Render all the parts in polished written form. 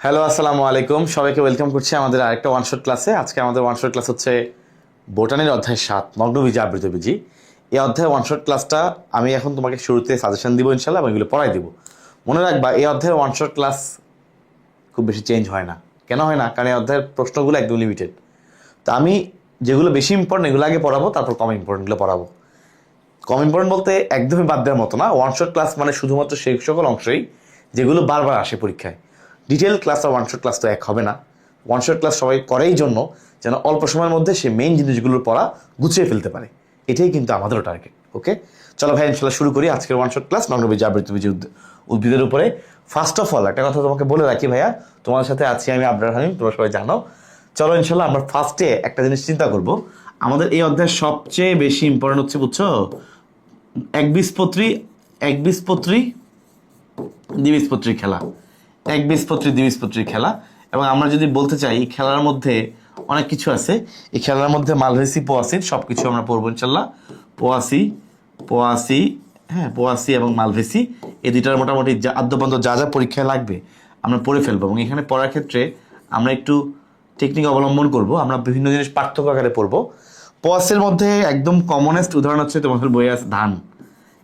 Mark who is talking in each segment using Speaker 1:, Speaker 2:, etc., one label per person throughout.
Speaker 1: Hello, আসসালামু আলাইকুম। সবাইকে ওয়েলকাম করছি আমাদের আরেকটা ওয়ান শট ক্লাসে। আজকে আমাদের ওয়ান শট ক্লাস হচ্ছে বোটানির অধ্যায় 7 নগ্নবীজি আবৃতবীজি। এই অধ্যায় ওয়ান শট ক্লাসটা আমি এখন তোমাকে শুরুতে সাজেশন দিব ইনশাল্লাহ, এবং এগুলো পড়াই দিব। মনে রাখবা, এই অধ্যায়ের ওয়ান শট ক্লাস খুব বেশি চেঞ্জ হয় না। কেন হয় না? কারণ এই অধ্যায়ের প্রশ্নগুলো একদম লিমিটেড। তো আমি যেগুলো বেশি ইম্পর্টেন্ট এগুলো আগে পড়াবো, তারপর কম ইম্পর্টেন্টগুলো পড়াবো। কম ইম্পর্টেন্ট বলতে একদমই বাদ দেওয়ার মতো না। ওয়ান শট ক্লাস মানে শুধুমাত্র সেই সকল অংশই যেগুলো বারবার আসে পরীক্ষায়। ডিটেল ক্লাস আর ওয়ান শট ক্লাস তো এক হবে না। ওয়ান শট ক্লাস সবাই করে এই জন্য যেন অল্প সময়ের মধ্যে সে মেইন জিনিসগুলোর পড়া গুছিয়ে ফেলতে পারে। এটাই কিন্তু আমাদেরও টার্গেট। ওকে, চলো ভাই ইনশাল্লাহ শুরু করি আজকের ওয়ান শট ক্লাস নগ্নবীজি আবৃতবীজি উদ্ভিদের উপরে। ফার্স্ট অফ অল একটা কথা তোমাকে বলে রাখি ভাইয়া, তোমার সাথে আছি আমি আবরার হামিম, তোমরা সবাই জানো। চলো ইনশাল্লাহ আমরা ফার্স্টে একটা জিনিস চিন্তা করব। আমাদের এই অধ্যায়ের সবচেয়ে বেশি ইম্পর্টেন্ট হচ্ছে, বুঝছো, একবীজপত্রী, একবীজপত্রী, দ্বিবীজপত্রী খেলা, একবীজপত্রী দ্বিবীজপত্রী খেলা। এবং আমরা যদি বলতে চাই এই খেলার মধ্যে অনেক কিছু আছে। এই খেলার মধ্যে মালভেসি, পোয়াসির সব কিছু আমরা পড়বো ইনশাল্লাহ। পোয়াসি, পোয়াসি, হ্যাঁ পোয়াসি এবং মালভেসি, এই দুইটার মোটামুটি আদ্যপন্ত যা যা পরীক্ষায় লাগবে আমরা পড়ে ফেলবো। এবং এখানে পড়ার ক্ষেত্রে আমরা একটু টেকনিক অবলম্বন করব। আমরা বিভিন্ন জিনিস পার্থক্য আকারে পড়বো। পোয়াসের মধ্যে একদম কমনেস্ট উদাহরণ হচ্ছে তোমাদের বইয়ে আছে ধান।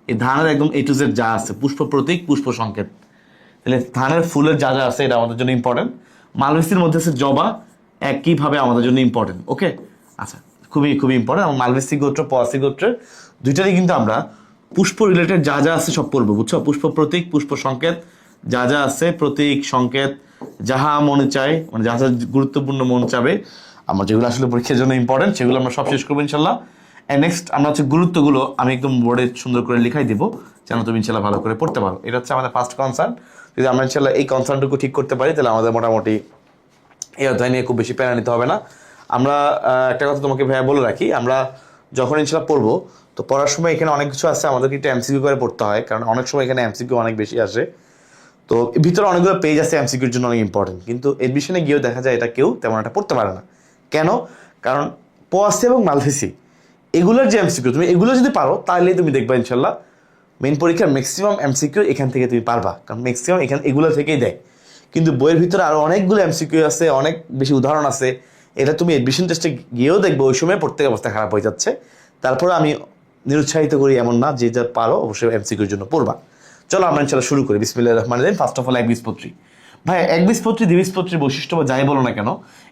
Speaker 1: এই ধানের একদম এ টু জেড যা আছে, পুষ্প প্রতীক, পুষ্প সংকেত, তাহলে ধানের ফুলের যা যা আছে এটা আমাদের জন্য ইম্পর্টেন্ট। মালভেসির মধ্যে আছে জবা, একইভাবে আমাদের জন্য ইম্পর্টেন্ট। ওকে, আচ্ছা, খুবই খুবই ইম্পর্টেন্ট। এবং মালভেসি গোত্র, পোয়াসি গোত্রের দুইটারই কিন্তু আমরা পুষ্প রিলেটেড যা যা আছে সব পড়বো, বুঝছো। পুষ্প প্রতীক, পুষ্প সংকেত, যা যা আছে, প্রতীক, সংকেত, যাহা মনে চায়, মানে যা যা গুরুত্বপূর্ণ মন চাবে, আমার যেগুলো আসলে পরীক্ষার জন্য ইম্পর্টেন্ট সেগুলো আমরা সব শেষ করবো ইনশাল্লাহ। নেক্সট আমরা হচ্ছে গুরুত্বগুলো আমি একদম বোর্ডে সুন্দর করে লিখাই দিব, যেন তুমি ইনশাল্লাহ ভালো করে পড়তে পারো। এটা হচ্ছে আমাদের ফার্স্ট কনসার্ন। যদি আমরা ইনশাল্লাহ এই কনসার্নটুকু ঠিক করতে পারি, তাহলে আমাদের মোটামুটি এই অধ্যায় নিয়ে খুব বেশি প্যারা নিতে হবে না। আমরা একটা কথা তোমাকে ভাইয়া বলে রাখি, আমরা যখন ইনশাল্লাহ পড়বো, তো পড়ার সময় এখানে অনেক কিছু আছে, আমাদেরকে একটু এমসিকিউ করে পড়তে হয়, কারণ অনেক সময় এখানে এমসিকিউ অনেক বেশি আসে। তো ভিতরে অনেকগুলো পেজ আছে এমসিকিউর জন্য অনেক ইম্পর্টেন্ট, কিন্তু এডমিশনে গিয়েও দেখা যায় এটা কেউ তেমন একটা পড়তে পারে না। কেন? কারণ পোয়াসি এবং মালভেসি এগুলোর যে এমসিকিউ, তুমি এগুলো যদি পারো তাহলেই তুমি দেখবা ইনশাল্লাহ মেইন পরীক্ষার ম্যাক্সিমাম এমসিকিউ এখান থেকে তুমি পারবা, কারণ ম্যাক্সিমাম এগুলো থেকেই দেয়। কিন্তু বইয়ের ভিতরে আরও অনেকগুলো এমসিকিউ আছে, অনেক বেশি উদাহরণ আছে। এটা তুমি এডমিশন টেস্টে গিয়েও দেখবো ওই সময় প্রত্যেক অবস্থা খারাপ হয়ে যাচ্ছে। তারপরে আমি নিরুৎসাহিত করি এমন না, যে যা পারো অবশ্যই এমসিকিউর জন্য পড়বা। চলো আমরা ইনশাল্লাহ শুরু করি। বিসমিল্লাহির রহমানির রহিম। ফার্স্ট অফ অল একবীজপত্রী। ভাই একবীজপত্রী দ্বিবীজপত্রীর বৈশিষ্ট্য বা যাই বলো না কেন,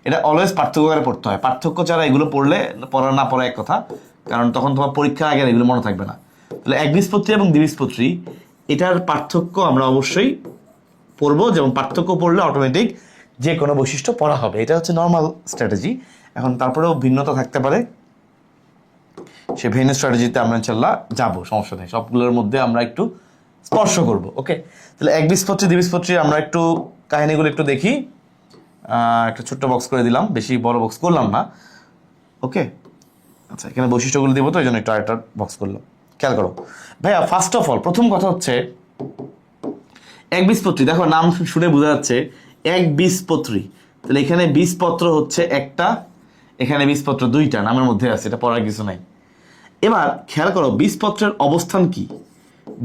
Speaker 1: এটা অলওয়েজ পার্থক্য করে পড়তে হয়। পার্থক্য ছাড়া এগুলো পড়লে পড়া না পড়া এক কথা, কারণ তখন তোমার পরীক্ষার আগে এগুলো মনে থাকবে না। তাহলে একবীজপত্রী এবং দ্বিবীজপত্রী এটার পার্থক্য আমরা অবশ্যই পড়বো, যেমন পার্থক্য পড়লে অটোমেটিক যে কোনো বৈশিষ্ট্য পড়া হবে। এটা হচ্ছে নর্মাল স্ট্র্যাটেজি। এখন তারপরেও ভিন্নতা থাকতে পারে, সে ভিন্ন স্ট্র্যাটেজিতে আমরা ইনশাল্লাহ যাবো, সমস্যা নেই। সবগুলোর মধ্যে আমরা একটু স্পর্শ করব। ওকে, তাহলে একবীজপত্রী দ্বিবীজপত্রী আমরা একটু কাহিনীগুলো একটু দেখি। একটা ছোট্ট বক্স করে দিলাম, বেশি বড় বক্স করলাম না। ওকে, আচ্ছা, এখানে বৈশিষ্ট্যগুলো দিব তো এই জন্য একটু আরেকটা বক্স করলাম। খেয়াল করো ভাইয়া, ফার্স্ট অফ অল প্রথম কথা হচ্ছে একবীজপত্রী। দেখো নাম শুনে বোঝা যাচ্ছে একবীজপত্রী, তাহলে এখানে বীজপত্র হচ্ছে একটা, এখানে বীজপত্র দুইটা, নামের মধ্যে আছে, এটা পড়ার কিছু নাই। এবার খেয়াল করো বীজপত্রের অবস্থান কি।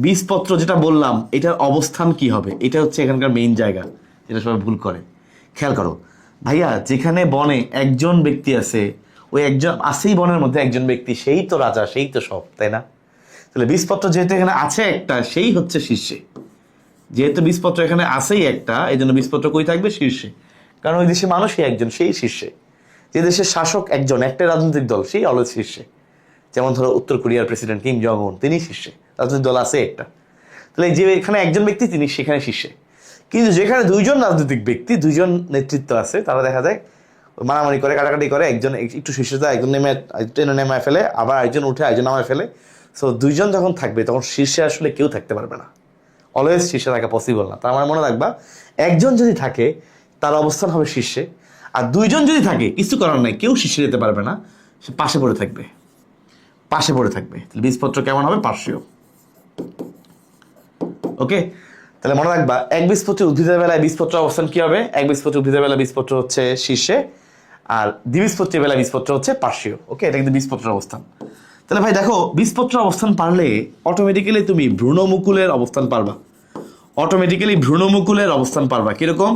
Speaker 1: বীজপত্র যেটা বললাম এটার অবস্থান কি হবে, এটা হচ্ছে এখানকার মেইন জায়গা, যেটা সবাই ভুল করে। খেয়াল করো ভাইয়া, যেখানে বনে একজন ব্যক্তি আছে, ওই একজন আছেই বনের মধ্যে একজন ব্যক্তি, সেই তো রাজা, সেই তো সব, তাই না? তাহলে বীজপত্র যেহেতু এখানে আছে একটা, সেই হচ্ছে শীর্ষে। যেহেতু বীজপত্র এখানে আছেই একটা, এই জন্য বীজপত্র কই থাকবে? শীর্ষে। কারণ ওই দেশে মানুষই একজন, সেই শীর্ষে। যে দেশের শাসক একজন, একটা রাজনৈতিক দল, সেই অলওয়েজ শীর্ষে। যেমন ধরো উত্তর কোরিয়ার প্রেসিডেন্ট কিম জং উন, তিনি শীর্ষে, রাজনৈতিক দল আছে একটা। তাহলে যে এখানে একজন ব্যক্তি তিনি সেখানে শীর্ষে। কিন্তু যেখানে দুইজন রাজনৈতিক ব্যক্তি, দুইজন নেতৃত্ব আছে, তারা দেখা যায় মারামারি করে, কাটাকাটি করে, একজন একটু শীর্ষে যায়, একজন নেমে ফেলে, আবার একজন উঠে একজন নামায় ফেলে। সো দুইজন যখন থাকবে তখন শীর্ষে আসলে কেউ থাকতে পারবে না, অলওয়েজ শীর্ষে থাকা পসিবল না। তার মানে মনে রাখবা, একজন যদি থাকে তার অবস্থান হবে শীর্ষে, আর দুইজন যদি থাকে কিছু করার নাই, কেউ শীর্ষে যেতে পারবে না, সে পাশে পড়ে থাকবে, পাশে পড়ে থাকবে। বীজপত্র কেমন হবে? পার্শ্বীয়। ওকে, তাহলে মনে রাখবা একবীজপত্রী উদ্ভিদের বেলায় বীজপত্র অবস্থান কি হবে? একবীজপত্রী উদ্ভিদের বেলায় বীজপত্র হচ্ছে শীর্ষে, আর দ্বিবীজপত্রীর বেলায় বীজপত্র হচ্ছে পার্শ্বীয়। ওকে, এটা কিন্তু বীজপত্রের অবস্থান। তাহলে ভাই দেখো, বীজপত্র অবস্থান পারলে অটোমেটিক্যালি তুমি ভ্রূণমুকুলের অবস্থান পারবা। অটোমেটিক্যালি ভ্রূণমুকুলের অবস্থান পারবা। কিরকম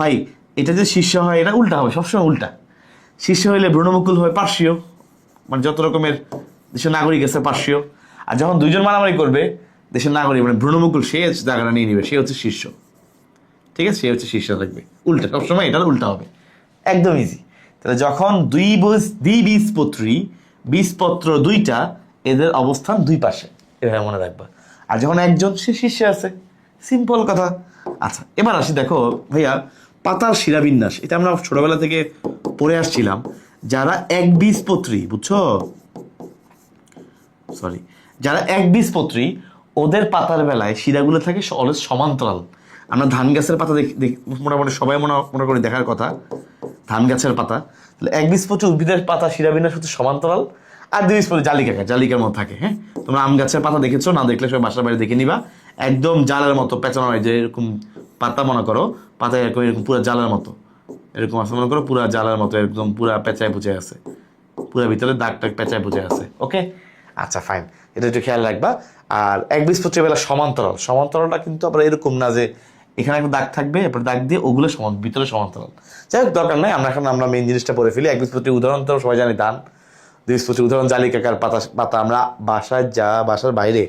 Speaker 1: ভাই, এটা যে শীর্ষ হয় এটা উল্টা হবে, সবসময় উল্টা। শীর্ষ হইলে ভ্রূণমুকুল হয় পার্শ্বীয়, মানে যত রকমের দেশের নাগরিক আছে পার্শ্বীয়। আর যখন দুইজন মারামারি করবে দেশের নাগরিক মানে ভ্রূণমুকুল, সে জায়গাটা নিয়ে নিবে, সে হচ্ছে শীর্ষ। ঠিক আছে, সে হচ্ছে শীর্ষ থাকবে, উল্টা সবসময় এটা উল্টা হবে, একদম ইজি। তাহলে যখন দ্বিবীজপত্রী, বীজপত্র দুইটা, এদের অবস্থান দুই পাশে, এভাবে মনে রাখবা। আর যখন একজন, সে শীর্ষে আছে, সিম্পল কথা। আচ্ছা এবার আসি, দেখো ভাইয়া পাতার শিরাবিন্যাস, এটা আমরা ছোটবেলা থেকে পড়ে আসছিলাম। যারা একবীজপত্রী, বুঝছো, সরি, যারা একবীজপত্রী ওদের পাতার বেলায় শিরাগুলো থাকে অলওয়েজ সমান্তরাল। আমরা ধান গাছের পাতা মোটামুটি সবাই মনে করে দেখার কথা, ধান গাছের পাতা। তাহলে একবীজপত্রী উদ্ভিদের পাতা শিরাবিন্যাস হচ্ছে সমান্তরাল, আর দ্বিবীজপত্রী জালিকার মতো থাকে। হ্যাঁ, তোমরা আম গাছের পাতা দেখেছো, না দেখলে সবাই বাসার বাইরে দেখে নিবা, একদম জালের মতো পেঁচানো হয়, যে এরকম পাতা মনে করো, পাতা এরকম এরকম পুরো জালের মতো, এরকম আছে মনে করো, পুরো জালের মতো একদম পুরা পেঁচায় পুচে আছে, পুরো ভিতরে দাগ টাগ পেঁচায় পুচে আছে। ওকে, আচ্ছা ফাইন, এটা একটু খেয়াল রাখবা। আর একবীজপত্রী বেলা সমান্তরাল, সমান্তরালটা কিন্তু আবার এরকম না যে এখানে একটা দাগ থাকবে এরপর দাগ দিয়ে ওগুলো ভিতরে সমান্তরাল। যাই হোক, দরকার নাই, আমরা মেইন জিনিসটা পড়ে ফেলি। একবীজপত্রীর উদাহরণ তো সবাই জানি ধান, দ্বিবীজপত্রীর উদাহরণ জালিকাকার পাতা। আমরা বাসার বাইরে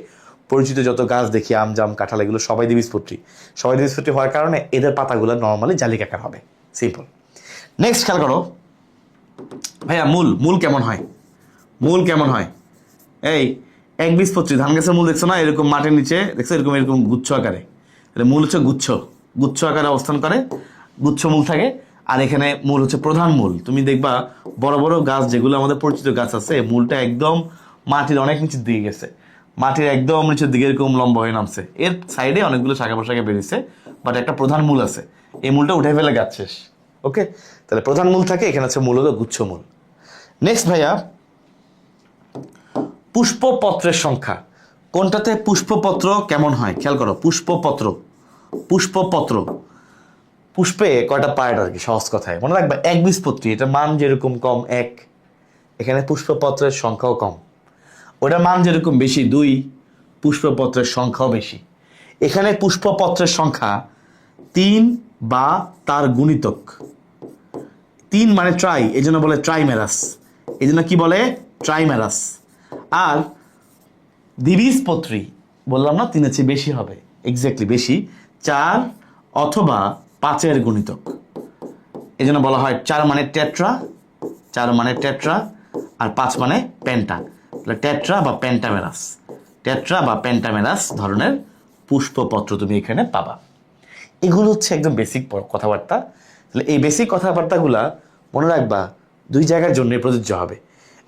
Speaker 1: পরিচিত যত গাছ দেখি, আম জাম কাঁঠাল, এগুলো সবাই দ্বিবীজপত্রী। সবাই দ্বিবীজপত্রী হওয়ার কারণে এদের পাতাগুলো নর্মালি জালিকাকার হবে, সিম্পল। নেক্সট খেয়াল করো ভাইয়া, মূল কেমন হয়? মূল কেমন হয়? এই একবীজপত্রী ধান গাছের মূল দেখছো না, এরকম মাটির নিচে দেখছো, এরকম এরকম গুচ্ছ আকারে। মূল হচ্ছে গুচ্ছ আকারে অবস্থান করে, গুচ্ছ মূল থাকে। আর এখানে মূল হচ্ছে প্রধান মূল। তুমি দেখবা বড় বড় গাছ যেগুলো আমাদের পরিচিত গাছ আছে, মূলটা একদম মাটির অনেক নিচের দিকে গেছে, মাটির একদম নিচের দিকে এরকম লম্বা হয়ে নামছে। এর সাইডে অনেকগুলো শাখা প্রশাখা বেরিয়েছে, বাট একটা প্রধান মূল আছে, এই মূলটা উঠে ফেলে গাছ শেষ। ওকে, তাহলে প্রধান মূল থাকে, এখানে হচ্ছে মূলত গুচ্ছ মূল। নেক্সট ভাইয়া, পুষ্পপত্রের সংখ্যা কোনটাতে পুষ্পপত্র কেমন হয় খেয়াল করো। পুষ্পপত্র পুষ্পে কয়টা পার্ট আর কি, সহজ কথায় মনে রাখবা। একবীজপত্রী, এটা মান যেরকম কম 1, এখানে পুষ্পপত্রের সংখ্যাও কম। ওটার মান যেরকম বেশি 2, পুষ্পপত্রের সংখ্যাও বেশি। এখানে পুষ্পপত্রের সংখ্যা 3 বা তার গুণিতক। 3 মানে ট্রাই, এই জন্য বলে ট্রাইমেরাস, এই জন্য কি বলে ট্রাইমেরাস। আর দ্বিবীজপত্রী বললাম না 3 চেয়ে বেশি হবে, এক্স্যাক্টলি বেশি, 4 অথবা 5-এর গুণিতক, এই জন্য বলা হয় 4 মানে টেট্রা, 4 মানে টেট্রা, আর 5 মানে পেন্টা। তাহলে টেট্রা বা পেন্টামেরাস ধরনের পুষ্পপত্র তুমি এখানে পাবা। এগুলো হচ্ছে একদম বেসিক কথাবার্তা। তাহলে এই বেসিক কথাবার্তাগুলা মনে রাখবা, 2 জায়গার জন্য প্রযোজ্য হবে।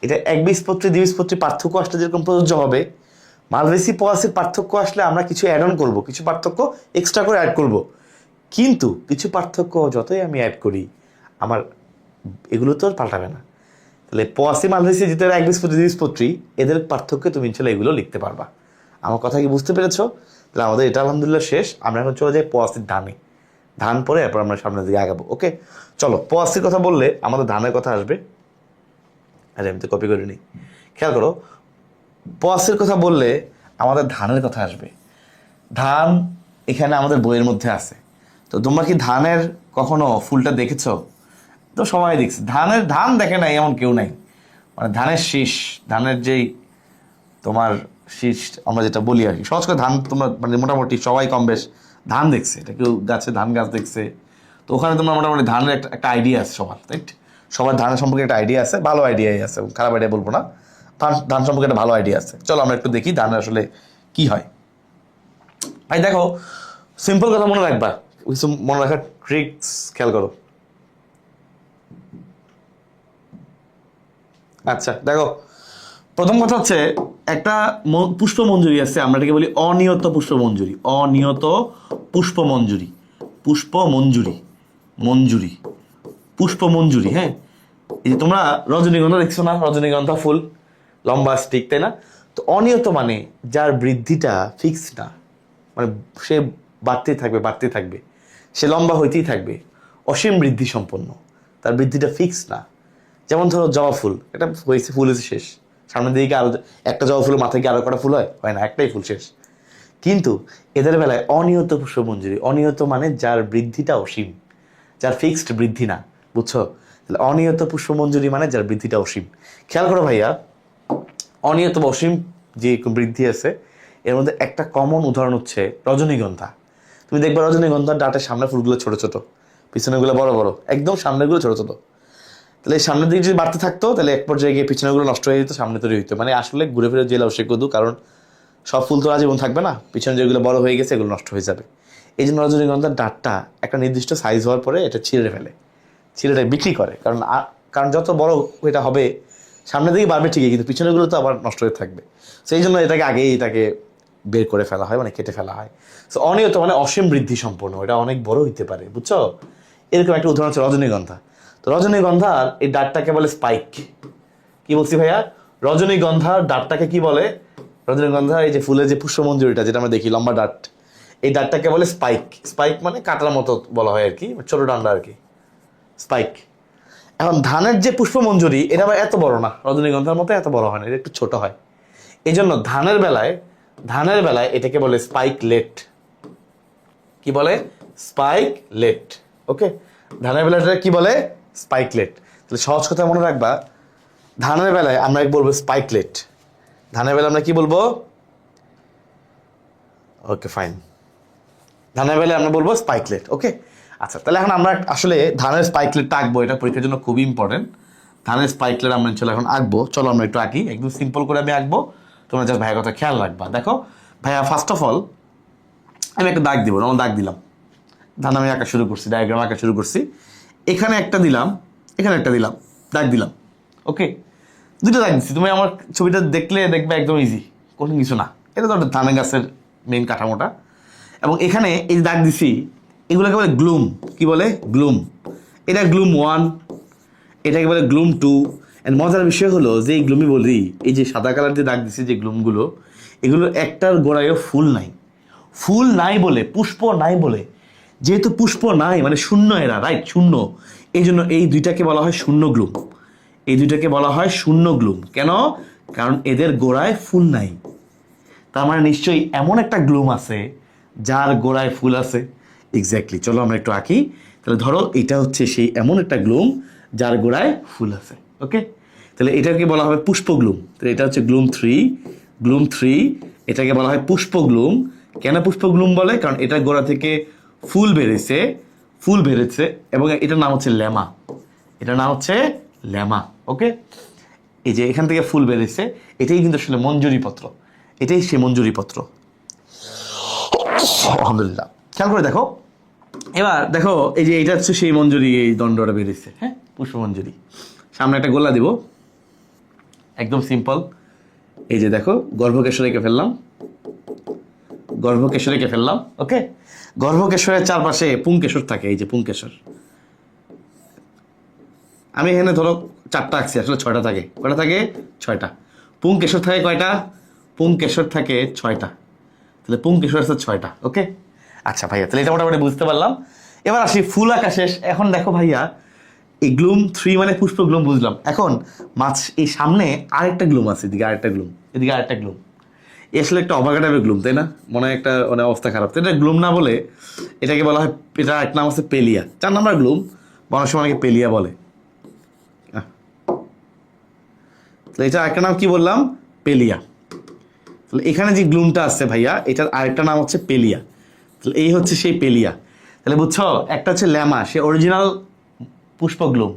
Speaker 1: এটা একবীজপত্রী দ্বিবীজপত্রী পার্থক্য আসলে যেরকম প্রযোজ্য হবে, মালভেসি পোয়াসির পার্থক্য আসলে আমরা কিছু অ্যাড অন করবো, কিছু পার্থক্য এক্সট্রা করে অ্যাড করব। কিন্তু কিছু পার্থক্য যতই আমি অ্যাড করি, আমার এগুলো তো পাল্টাবে না। তাহলে পোয়াসি মালভেসি যেটা একবীজপত্রী দ্বিবীজপত্রী, এদের পার্থক্য তুমি ইনশাল্লাহ এগুলো লিখতে পারবা। আমার কথা কি বুঝতে পেরেছো? তাহলে আমাদের এটা আলহামদুলিল্লাহ শেষ। আমরা এখন চলে যাই পোয়াসির ধান পরে এরপর আমরা সামনের দিকে আগাবো। ওকে, চলো। পোয়াসির কথা বললে আমাদের ধানের কথা আসবে। আরে আমি তো কপি করে নিই, খেয়াল করো। পোয়াসির কথা বললে আমাদের ধানের কথা আসবে। ধান এখানে আমাদের বইয়ের মধ্যে আছে। তো তোমরা কি ধানের কখনো ফুলটা দেখেছো? তো সবাই দেখছে। ধান দেখে নাই এমন কেউ নাই। মানে ধানের শীষ, ধানের যেই তোমার শীষ আমরা যেটা বলি আর কি, সহজ করে ধান তোমরা মানে মোটামুটি সবাই কম বেশ ধান দেখছে। এটা কেউ গাছে ধান গাছ দেখছে। তো ওখানে তোমরা মোটামুটি ধানের একটা আইডিয়া আছে সবার, রাইট? সবার ধানের সম্পর্কে একটা আইডিয়া আছে, ভালো আইডিয়াই আছে, খারাপ আইডিয়া বলবো না। ধান সম্পর্কে একটা ভালো আইডিয়া আছে। চলো আমরা একটু দেখি ধানের আসলে কি হয়। ভাই দেখো, সিম্পল কথা মনে রাখবা, কিছু মনে রাখার ট্রিক্স খেয়াল করো। আচ্ছা দেখো, প্রথম কথা হচ্ছে একটা পুষ্পমঞ্জুরি আছে, আমরা এটাকে বলি অনিয়ত পুষ্পমঞ্জুরি। পুষ্পমঞ্জুরি। হ্যাঁ, এই যে তোমরা রজনীগন্ধা দেখছো না, রজনীগন্ধা ফুল লম্বা স্টিক, তাই না? তো অনিয়ত মানে যার বৃদ্ধিটা ফিক্স না, মানে সে বাড়তেই থাকবে, সে লম্বা হইতেই থাকবে, অসীম বৃদ্ধি সম্পন্ন, তার বৃদ্ধিটা ফিক্স না। যেমন ধরো জবা ফুল, এটা ফুল হয়েছে শেষ, সামনের দিকে আরো একটা জবা ফুলের মাথায় কি আরো কটা ফুল হয় না, একটাই ফুল শেষ। কিন্তু এদের বেলায় অনিয়ত পুষ্পমঞ্জুরি, অনিয়ত মানে যার বৃদ্ধিটা অসীম, যার ফিক্সড বৃদ্ধি না, বুঝছো? তাহলে অনিয়ত পুষ্পমঞ্জুরি মানে যার বৃদ্ধিটা অসীম। খেয়াল করো ভাইয়া, অনিয়ত বা অসীম যে বৃদ্ধি আছে এর মধ্যে একটা কমন উদাহরণ হচ্ছে রজনীগন্ধা। তুমি দেখবে রজনীগন্ধার ডাটের সামনে ফুলগুলো ছোট ছোট, পিছনেগুলো বড় বড়, একদম সামনেগুলো ছোট ছোট। তাহলে এই সামনের দিকে যদি বাড়তে থাকতো তাহলে এক পর্যায়ে গিয়ে পিছনেগুলো নষ্ট হয়ে যেত, সামনে তৈরি হইতো। মানে আসলে ঘুরে ফিরে জেলা সে কদু, কারণ সব ফুল তো আজীবন থাকবে না, পিছনে যেগুলো বড় হয়ে গেছে এগুলো নষ্ট হয়ে যাবে। এই জন্য রজনীগন্ধার ডাটটা একটা নির্দিষ্ট সাইজ হওয়ার পরে এটা ছিঁড়ে ফেলে, ছিঁড়েটা বিক্রি করে। কারণ যত বড় এটা হবে সামনের দিকে বাড়বে ঠিকই, কিন্তু পিছনেগুলো তো আবার নষ্ট হয়ে থাকবে। সেই জন্য এটাকে বের করে ফেলা হয়, মানে কেটে ফেলা হয়। সো অনিয়ত মানে অসীম বৃদ্ধি সম্পন্ন, এটা অনেক বড় হইতে পারে, বুঝছো? এরকম একটা উদাহরণ হচ্ছে রজনীগন্ধা। তো রজনীগন্ধার এই ডাটটাকে বলে স্পাইক। কি বলছি ভাইয়া? রজনীগন্ধার ডাটটাকে কি বলে? রজনীগন্ধা এই যে ফুলের যে পুষ্পমঞ্জুরিটা যেটা আমরা দেখি লম্বা ডাট, এই ডাটটাকে বলে স্পাইক। স্পাইক মানে কাটার মতো বলা হয় আর কি, ছোট ডান্ডা আর কি, স্পাইক। এখন ধানের যে পুষ্পমঞ্জুরি এটা আবার এত বড় না, রজনীগন্ধার মতো এত বড় হয় না, এটা একটু ছোট হয়। এই জন্য ধানের বেলায় এটাকে বলে স্পাইকলেট। কি বলে? স্পাইকলেট। ওকে, ধানের বেলায় এটা কি বলে? স্পাইকলেট। তাহলে সহজ কথা মনে রাখবা, ধানের বেলায় আমরা বলবো স্পাইকলেট, ধানের বেলায় আমরা কি বলবো? ওকে ফাইন, ধানের বেলায় আমরা বলবো স্পাইকলেট। ওকে, আচ্ছা, তাহলে এখন আমরা আসলে ধানের স্পাইকলেটটা আঁকবো, এটা পরীক্ষার জন্য খুবই ইম্পর্টেন্ট। ধানের স্পাইকলেট আমরা চলো এখন আঁকবো, চলো আমরা একটু আঁকি, একদম সিম্পল করে আমি আঁকবো, তোমরা জাস্ট ভাইয়ের কথা খেয়াল রাখবা। দেখো ভাইয়া, ফার্স্ট অফ অল আমি একটা দাগ দিব, যেমন দাগ দিলাম, ধান আমি আঁকা শুরু করছি, ডায়াগ্রাম আঁকা শুরু করছি, এখানে একটা দিলাম, এখানে একটা দিলাম, দাগ দিলাম। ওকে, দুটো দাগ দিচ্ছি, তুমি আমার ছবিটা দেখলে দেখবে একদম ইজি, কঠিন কিছু না। এটা তো একটা ধানের গাছের মেইন কাঠামোটা। এবং এখানে এই দাগ দিছি, এগুলোকে বলে গ্লুম। কি বলে? গ্লুম। এটা গ্লুম 1, এটাকে বলে গ্লুম 2। অ্যান্ড মজার বিষয় হলো যে এই গ্লুমি বলি, এই যে সাদা কালার দিয়ে দাগ দিছি যে গ্লুমগুলো, এগুলো একটার গোড়ায়ও ফুল নাই। ফুল নাই বলে, পুষ্প নাই বলে, যেহেতু পুষ্প নাই মানে শূন্য এরা, রাইট, শূন্য। এই জন্য এই দুইটাকে বলা হয় শূন্য গ্লুম। এই দুইটাকে বলা হয় শূন্য গ্লুম। কেন? কারণ এদের গোড়ায় ফুল নাই। তার মানে নিশ্চয়ই এমন একটা গ্লুম আছে যার গোড়ায় ফুল আছে। এক্স্যাক্টলি, চলো আমরা একটু আঁকি। তাহলে ধরো এটা হচ্ছে সেই এমন একটা গ্লুম যার গোড়ায় ফুল আছে। ওকে, তাহলে এটাকে বলা হবে পুষ্প গ্লুম। তাহলে এটা হচ্ছে গ্লুম 3, গ্লুম 3। এটাকে বলা হয় পুষ্প গ্লুম। কেন পুষ্প গ্লুম বলে? কারণ এটার গোড়া থেকে ফুল বেড়েছে এবং এটার নাম হচ্ছে লেমা। এটার নাম হচ্ছে লেমা। ওকে, এই যে এখান থেকে ফুল বেড়েছে, এটাই কিন্তু আসলে মঞ্জুরি পত্র, এটাই সে মঞ্জুরি পত্র। আলহামদুলিল্লাহ, খেয়াল করে দেখো। এবার দেখো এই যে এটা হচ্ছে সেই মঞ্জুরি, এই দণ্ডটা বেরিয়েছে, হ্যাঁ, পুষ্প মঞ্জুরি। সামনে একটা গোলা দিব, একদম সিম্পল। এই যে দেখো, গর্ভকেশর এঁকে ফেললাম। ওকে, গর্ভকেশরের চারপাশে পুংকেশর থাকে, এই যে পুংকেশর। আমি এখানে ধরো 4টা আঁকছি, আসলে 6টা থাকে। কয়টা থাকে? 6টা। পুংকেশর থাকে কয়টা? পুংকেশর থাকে 6টা। তাহলে পুংকেশর আছে 6টা। ওকে, আচ্ছা ভাইয়া, তাহলে এটা মোটামুটি বুঝতে পারলাম। এবার আসি ফুল আঁকা শেষ। এখন দেখো ভাইয়া, এই গ্লুম 3 মানে পুষ্প গ্লুম বুঝলাম। এখন এই সামনে আরেকটা গ্লুম আছে, এদিকে আরেকটা গ্লুম। আসলে একটা অবাগা টাইপের গ্লুম, তাই না? মনে হয় একটা মানে অবস্থা খারাপ। তো এটা গ্লুম না বলে এটাকে বলা হয়, এটা এক নাম আছে পেলিয়া, 4 নাম্বার গ্লুম। মানুষ অনেকে পেলিয়া বলে। এটা একটা নাম কি বললাম? পেলিয়া। তাহলে এখানে যে গ্লুমটা আছে ভাইয়া, এটার আরেকটা নাম হচ্ছে পেলিয়া। তাহলে এই হচ্ছে সেই পেলিয়া। তাহলে বুঝছো, একটা হচ্ছে ল্যামা, সে অরিজিনাল পুষ্প গ্লুম,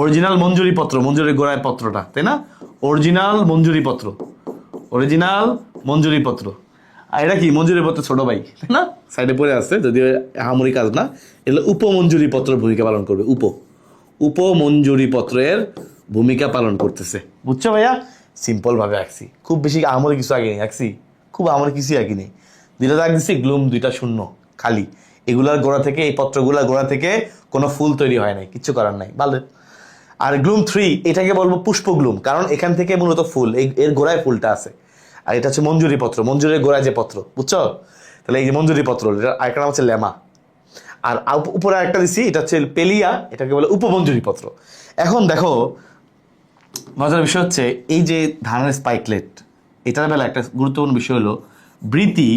Speaker 1: অরিজিনাল মঞ্জুরি পত্র, মঞ্জুরির গোড়ায় পত্রটা, তাই না? অরিজিনাল মঞ্জুরি পত্র। আর এটা কি? মঞ্জুরি পত্র ছোট ভাই, তাই না? সাইডে পড়ে আছে, যদিও আহামরি কাজ না। এগুলো উপমঞ্জুরি পত্রের ভূমিকা পালন করবে। উপমঞ্জুরি পত্রের ভূমিকা পালন করতেছে। বুঝছো ভাইয়া? সিম্পল ভাবে আঁকছি, খুব বেশি আহামরি কিছু আঁকিনি, কিছুই আঁকিনি। 2টা দাগ দিচ্ছি, গ্লুম 2টা শূন্য খালি। এগুলার গোড়া থেকে, এই পত্রগুলার গোড়া থেকে কোনো ফুল তৈরি হয় নাই, কিচ্ছু করার নাই, ভালো। আর গ্লুম 3 এটাকে বলবো পুষ্প গ্লুম, কারণ এখান থেকে মূলত ফুল, এর গোড়ায় ফুলটা আছে। আর এটা হচ্ছে মঞ্জুরি পত্র, মঞ্জুরির গোড়ায় যে পত্র, বুঝছো? তাহলে এই যে মঞ্জুরি পত্র, এটা আরেকটা নাম হচ্ছে লেমা। আর উপরে আরেকটা দিচ্ছি, এটা হচ্ছে পেলিয়া, এটাকে বলে উপমঞ্জুরি পত্র। এখন দেখো, মজার বিষয় হচ্ছে এই যে ধানের স্পাইকলেট, এটার বেলা একটা গুরুত্বপূর্ণ বিষয় হলো বৃতি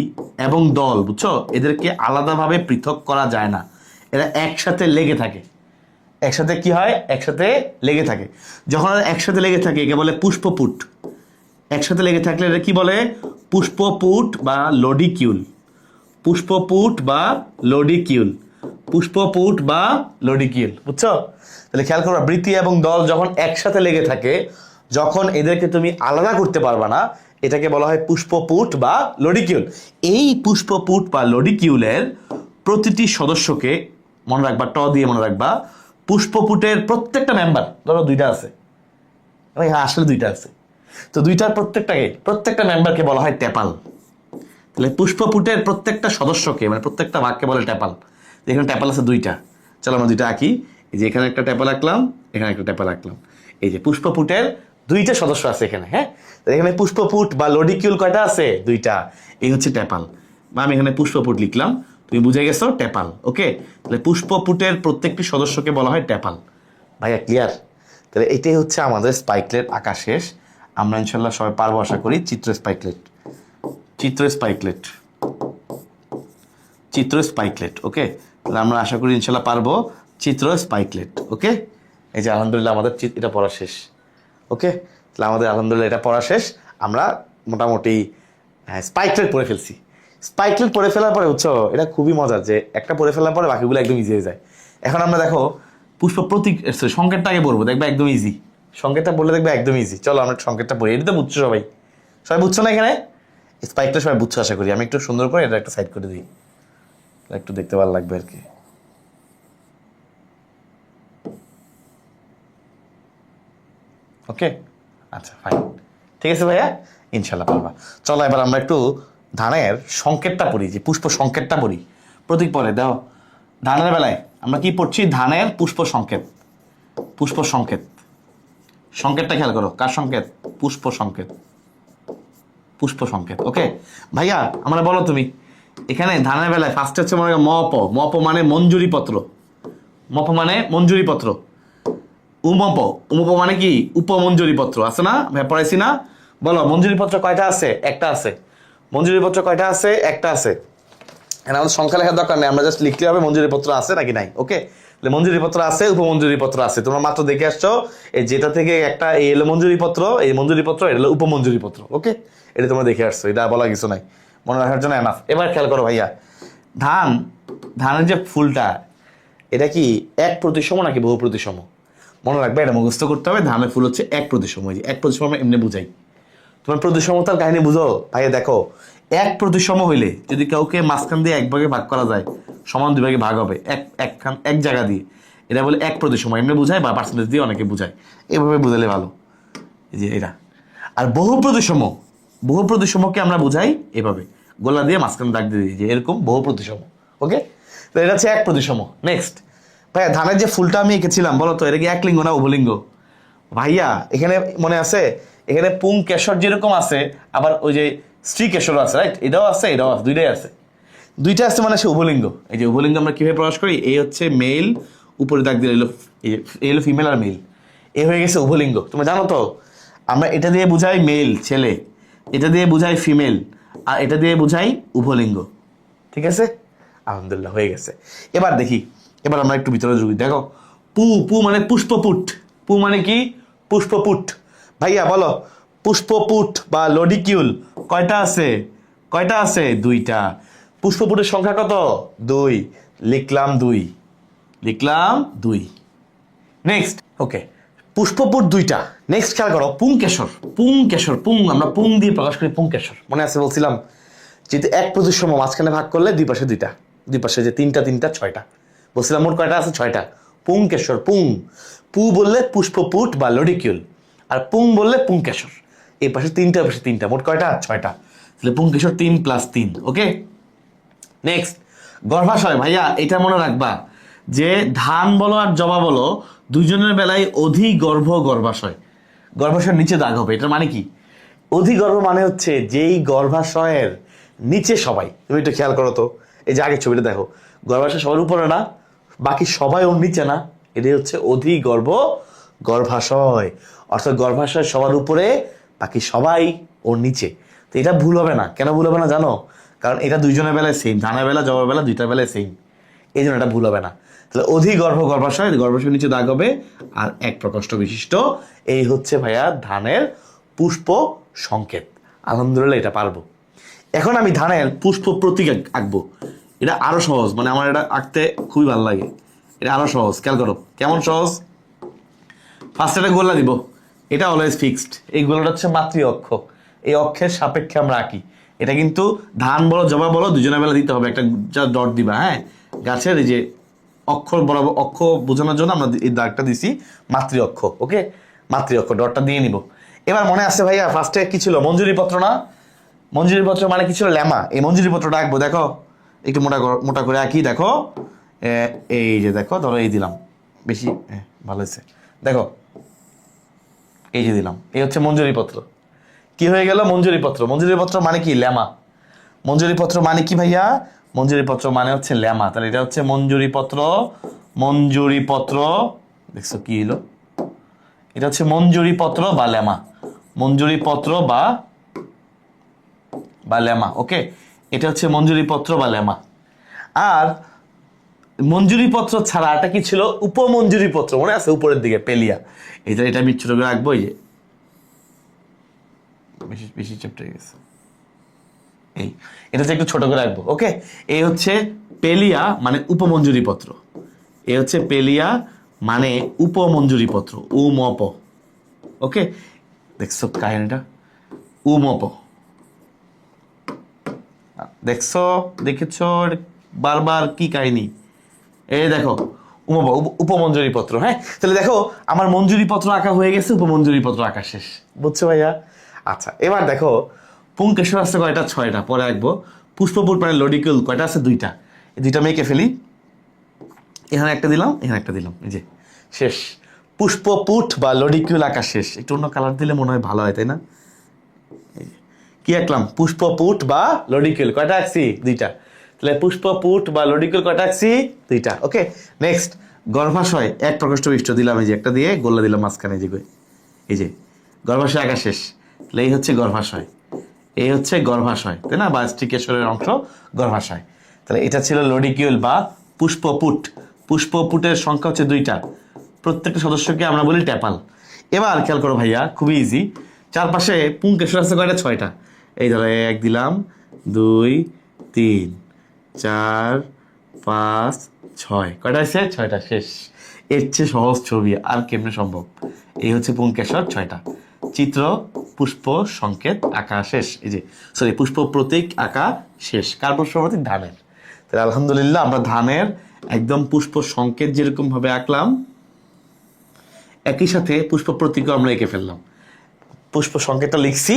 Speaker 1: এবং দল, বুঝছো, এদেরকে আলাদাভাবে পৃথক করা যায় না, এরা একসাথে লেগে থাকে। একসাথে কি হয়? একসাথে লেগে থাকে। যখন একসাথে লেগে থাকে একে বলে পুষ্পপুট। একসাথে লেগে থাকলে এটা কি বলে? পুষ্পপুট বা লডিকিউল। পুষ্পপুট বা লডিকিউল। পুষ্পপুট বা লডিকিউল, বুঝছো? তাহলে খেয়াল করো, বৃতি এবং দল যখন একসাথে লেগে থাকে, যখন এদেরকে তুমি আলাদা করতে পারবা না, এটাকে বলা হয় পুষ্পপুট বা লডিকিউল। এই পুষ্পপুট বা লডিকিউলের প্রতিটি সদস্যকে মনে রাখবা, ট দিয়ে মনে রাখবা, পুষ্পপুটের প্রত্যেকটা মেম্বার, ধরো দুইটা আছে, হ্যাঁ আসলে দুইটা আছে, তো দুইটার প্রত্যেকটা মেম্বারকে বলা হয় ট্যাপাল। তাহলে পুষ্পপুটের প্রত্যেকটা সদস্যকে, মানে প্রত্যেকটা ভাগকে বলে ট্যাপাল। এখানে ট্যাপাল আছে দুইটা, চলো আমরা দুইটা আঁকি। এই যে এখানে একটা ট্যাপাল আঁকলাম, এখানে একটা ট্যাপাল আঁকলাম। এই যে পুষ্পপুটের দুইটা সদস্য আছে এখানে, হ্যাঁ। এখানে পুষ্পপুট বা লডিকিউল কয়টা আছে? দুইটা। এই হচ্ছে ট্যাপাল, বা আমি এখানে পুষ্পপুট লিখলাম, তুমি বুঝে গেছো, ট্যাপাল। ওকে, তাহলে পুষ্পপুটের প্রত্যেকটি সদস্যকে বলা হয় ট্যাপাল। ভাইয়া ক্লিয়ার? তাহলে এটাই হচ্ছে আমাদের স্পাইকলেট আঁকা শেষ। আমরা ইনশাল্লাহ সবাই পারবো আশা করি। চিত্র স্পাইকলেট, ওকে। তাহলে আমরা আশা করি ইনশাল্লাহ পারবো চিত্র স্পাইকলেট। ওকে, এই যে আলহামদুলিল্লাহ আমাদের এটা পড়া শেষ। ওকে, তাহলে আমাদের আলহামদুলিল্লাহ এটা পড়া শেষ। আমরা মোটামুটি স্পাইকলেট পড়ে ফেলছি। স্পাইকলেট পড়ে ফেলার পরে বুঝছো, এটা খুবই মজার যে একটা পড়ে ফেলার পরে বাকিগুলো একদম ইজি হয়ে যায়। এখন আমরা দেখো পুষ্প প্রতীক সংকেতটা আগে পড়বো, দেখবে একদম ইজি। সংকেতটা বললে দেখবে একদম ইজি। চলো আমরা সংকেতটা পড়ি। এটা তো বুঝছো সবাই, সবাই বুঝছো না? এখানে স্পাইকটা সবাই বুঝছো আশা করি। আমি একটু সুন্দর করে এটা একটা সাইড করে দিই, একটু দেখতে ভালো লাগবে আর কি। ওকে, আচ্ছা ফাইন, ঠিক আছে ভাইয়া, ইনশাল্লাহ পারবা। চলো এবার আমরা একটু ধানের সংকেতটা পড়ি, যে পুষ্প সংকেতটা পড়ি। প্রতীক পরে দাও। ধানের বেলায় আমরা কি পড়ছি? ধানের পুষ্প সংকেত। পুষ্প সংকেত, সংকেতটা খেয়াল করো, কার সংকেত? পুষ্প সংকেত, পুষ্প সংকেত। ওকে ভাইয়া, আমরা বলো তুমি এখানে ধানের বেলায় ফার্স্ট হচ্ছে মনে হয় মপ। মপ মানে মঞ্জুরি পত্র। মপ মানে মঞ্জুরি পত্র। উমপ, উমপ মানে কি? উপমঞ্জুরি পত্র আছে না? ভাই পড়াইছি না? বলো মঞ্জুরি পত্র কয়টা আছে? একটা আছে। মঞ্জুরি পত্র কয়টা আছে? একটা আছে। আমাদের সংখ্যা লেখার দরকার নেই, আমরা জাস্ট লিখতে হবে মঞ্জুরি পত্র আছে নাকি নাই। ওকে, মঞ্জুরি পত্র আছে, উপমঞ্জুরি পত্র আছে। তোমরা মাত্র দেখে আসছো এই যেটা থেকে একটা এই এলো মঞ্জুরি পত্র, এই মঞ্জুরি পত্র, এটা হলো উপমঞ্জুরি পত্র। ওকে, এটা তোমরা দেখে আসছো, এটা বলা কিছু নাই, মনে রাখার জন্য এনাফ। এবার খেয়াল করো ভাইয়া, ধানের যে ফুলটা, এটা কি এক প্রতিসম নাকি বহু প্রতিসম? মনে রাখবে, এটা মুখস্থ করতে হবে। ধানের ফুল হচ্ছে এক প্রতিসম। এক প্রতিসম আমরা এমনি বুঝাই। তোমার প্রতিসমতার কাহিনী বুঝো ভাইয়া। দেখো, এক প্রতিসম হইলে যদি কাউকে মাঝখান দিয়ে এক ভাগে ভাগ করা যায়, সমান দুই ভাগে ভাগ হবে এক জায়গা দিয়ে, এটা বলে এক প্রতিসম। এমনি বুঝায় বা পার্সেন্টেজ দিয়ে অনেকে বুঝায়, এভাবে বুঝালে ভালো। এই যে এটা। আর বহু প্রতিসমকে আমরা বুঝাই এভাবে, গোলা দিয়ে মাঝখানে দাগ দিয়ে দিই, যে এরকম বহু প্রতিসম। ওকে, তো এটা হচ্ছে এক প্রতিসম। নেক্সট ভাইয়া, ধানের যে ফুলটা আমি এঁকেছিলাম, বলো তো এটা কি একলিঙ্গ না উভলিঙ্গ? ভাইয়া এখানে মনে আছে, এখানে পুং কেশর যেরকম আছে, আবার ওই যে স্ত্রী কেশর আছে, রাইট? এটাও আছে, এটাও আছে, দুইটাই আছে। দুইটা আছে মানে সে উভলিঙ্গ। এই যে উভলিঙ্গ আমরা কিভাবে প্রকাশ করি? এই হচ্ছে মেল, উপরে দাগ দিয়ে এলো ফিমেল, আর মেল, এ হয়ে গেছে উভলিঙ্গ। তুমি জানো তো, আমরা এটা দিয়ে বুঝাই মেল ছেলে, এটা দিয়ে বুঝাই ফিমেল, আর এটা দিয়ে বুঝাই উভলিঙ্গ। ঠিক আছে, আলহামদুলিল্লাহ হয়ে গেছে। এবার দেখি, এবার আমরা একটু ভিতরে ঢুকি। দেখো, পু মানে পুষ্পপুট। পু মানে কি? পুষ্পপুট। ভাইয়া বলো, পুষ্পপুট বা লডিকিউল কয়টা আছে? কয়টা আছে? দুইটা। পুষ্পপুটের সংখ্যা কত? দুই। লিখলাম দুই। নেক্সট, ওকে, পুষ্পপুট দুইটা। নেক্সট খেয়াল করো, পুং আমরা পুং দিয়ে প্রকাশ করি, পুংকেশর। মনে আছে বলছিলাম, যেহেতু এক প্রতিসম মাঝখানে ভাগ করলে দুই পাশে দুইটা, দুই পাশে যে তিনটা ছয়টা, বলছিলাম মোট কয়টা আছে? ছয়টা। পুংকেশর, পু বললে পুষ্পপুট বা লডিকিউল, আর পুং বললে পুংকেশর। এই পাশে তিনটা, পাশে তিনটা, মোট কয়টা? ছয়টা। তাহলে পুংকেশর 3 + 3। ওকে, নেক্সট গর্ভাশয়। ভাইয়া এটা মনে রাখবা যে ধান বলো আর জবা বলো, দুইজনের বেলায় গর্ভাশয় নিচে দাগ হবে। এটার মানে কি? অধিগর্ভ মানে হচ্ছে যেই গর্ভাশয়ের নিচে সবাই। তুমি একটু খেয়াল করো তো, এই যে আগের ছবিটা দেখো, গর্ভাশয় সবার উপরে না, বাকি সবাই ওর নিচে না, এটাই হচ্ছে গর্ভাশয়। অর্থাৎ গর্ভাশয় সবার উপরে, বাকি সবাই ওর নিচে। তো এটা ভুল হবে না। কেন ভুল হবে না জানো? কারণ এটা দুইজনের বেলায় সেম, ধানের বেলা জবার বেলা দুইটার বেলায় সেম, এই জন্য এটা ভুল হবে না। তাহলে অধিগর্ভ গর্ভাশয়, গর্ভাশয়ের নিচে দাগ হবে আর এক প্রকোষ্ঠ বিশিষ্ট। এই হচ্ছে ভাইয়া ধানের পুষ্প সংকেত। আলহামদুলিল্লাহ এটা পারবো। এখন আমি ধানের পুষ্প প্রতীক আঁকবো। এটা আরো সহজ, মানে আমার এটা আঁকতে খুবই ভালো লাগে। এটা আরো সহজ, খেয়াল করো কেমন সহজ। ফার্স্ট একটা গোলা দিব, এটা অলওয়েজ ফিক্সড। এই গোলাটা হচ্ছে মাতৃ অক্ষ, এই অক্ষের সাপেক্ষে আমরা আঁকি। এটা কিন্তু ধান বলো জবা বলো দুজনের বেলা দিতে হবে, একটা যা ডট দিবা। হ্যাঁ, গাছের এই যে অক্ষর বরাবর অক্ষ বোঝানোর জন্য আমরা এই দাগটা দিছি মাতৃ অক্ষ। ওকে, মাতৃ অক্ষ ডটটা দিয়ে নিব। এবার মনে আছে ভাইয়া ফার্স্টে কি ছিল? মঞ্জুরি পত্র না? মঞ্জুরি পত্র মানে কি ছিল? ল্যামা। এই মঞ্জুরি পত্রটা আঁকবো, দেখো একটু মোটা করে আঁকি। দেখো এই যে দেখো, ধরো এই দিলাম, বেশি ভালো হয়েছে। দেখো এই যে দিলাম, এই হচ্ছে মঞ্জুরি পত্র। কি হয়ে গেল? মঞ্জুরি পত্র। মঞ্জুরি পত্র মানে কি? ল্যামা। মঞ্জুরি পত্র মানে কি ভাইয়া? মঞ্জুরি পত্র মানে হচ্ছে ল্যামা। তাহলে এটা হচ্ছে মঞ্জুরি পত্র। মঞ্জুরি পত্র, দেখছো কি হলো? এটা হচ্ছে মঞ্জুরি পত্র বা ল্যামা। মঞ্জুরি পত্র বা ল্যামা। ওকে, এটা হচ্ছে মঞ্জুরি পত্র বা ল্যামা। আর মঞ্জুরি পত্র ছাড়া এটা কি ছিল? উপমঞ্জুরি পত্র, মনে আছে? উপরের দিকে পেলিয়া। এটা আমি ছোট করে রাখবো। এই যে বেশি বেশি চ্যাপ্টার হয়ে গেছে, এই এটা হচ্ছে একটু ছোট করে রাখবো। ওকে, এই হচ্ছে পেলিয়া মানে উপমঞ্জুরি পত্র। এই হচ্ছে পেলিয়া মানে উপমঞ্জুরি পত্র, উমপ। ওকে, দেখছো কাহিনীটা? উমপ, দেখছো? দেখেছো বারবার কি কাহিনী? এই দেখো উপমঞ্জুরি পত্র। হ্যাঁ, তাহলে দেখো আমার মঞ্জুরি পত্র আঁকা হয়ে গেছে, উপমঞ্জুরি পত্র আঁকা শেষ। বুঝছো ভাইয়া? আচ্ছা, এবার দেখো পুংকেশর আছে কয়টা? 6টা। পরে আঁকবো পুষ্পপুট মানে লডিকুল কয়টা আছে? 2টা। এই 2টা মেয়েকে ফেলি। এখানে একটা দিলাম, এখানে একটা দিলাম, এই যে শেষ। পুষ্পপুট বা লডিকুল আঁকা শেষ। একটু অন্য কালার দিলে মনে হয় ভালো হয়, তাই না? কি আঁকলাম? পুষ্পপুট বা লডিকুল কয়টা আঁকছি? 2টা। তাহলে পুষ্পপুট বা লডিকুল কয়টা আঁকছি? 2টা। ওকে, নেক্সট গর্ভাশয় এক প্রকোষ্ঠ বিশিষ্ট দিলাম, এই যে একটা দিয়ে গোল্লা দিলাম মাঝখানে। এই যে গর্ভাশয় আঁকা শেষ। তাহলে এই হচ্ছে গর্ভাশয়, এই হচ্ছে গর্ভাশয়, তাই না? বা স্টিকেশ্বরের অংশ গর্ভাশয়। তাহলে এটা ছিল লডিকিউল বা পুষ্পপুট। পুষ্পপুটের সংখ্যা হচ্ছে 2টা। প্রত্যেকটা সদস্যকে আমরা বলি ট্যাপাল। এবার খেয়াল করো ভাইয়া, খুবই ইজি। চারপাশে পুংকেশর আছে কয়টা? 6টা। এই ধরো 1 দিলাম, 2 3 4 5 6। কয়টা আছে? 6টা। শেষ। এর চেয়ে সহজ ছবি আর কেমনে সম্ভব? এই হচ্ছে পুংকেশর 6টা। চিত্র পুষ্প সংকেত আঁকা শেষ। এই যে সরি, পুষ্প প্রতীক আঁকা শেষ। কার পুষ্প প্রতীক? ধানের। তাহলে আলহামদুলিল্লাহ আমরা ধানের একদম পুষ্প সংকেত যেরকম ভাবে আঁকলাম, একই সাথে পুষ্প প্রতীকও আমরা এঁকে ফেললাম। পুষ্প সংকেতটা লিখছি,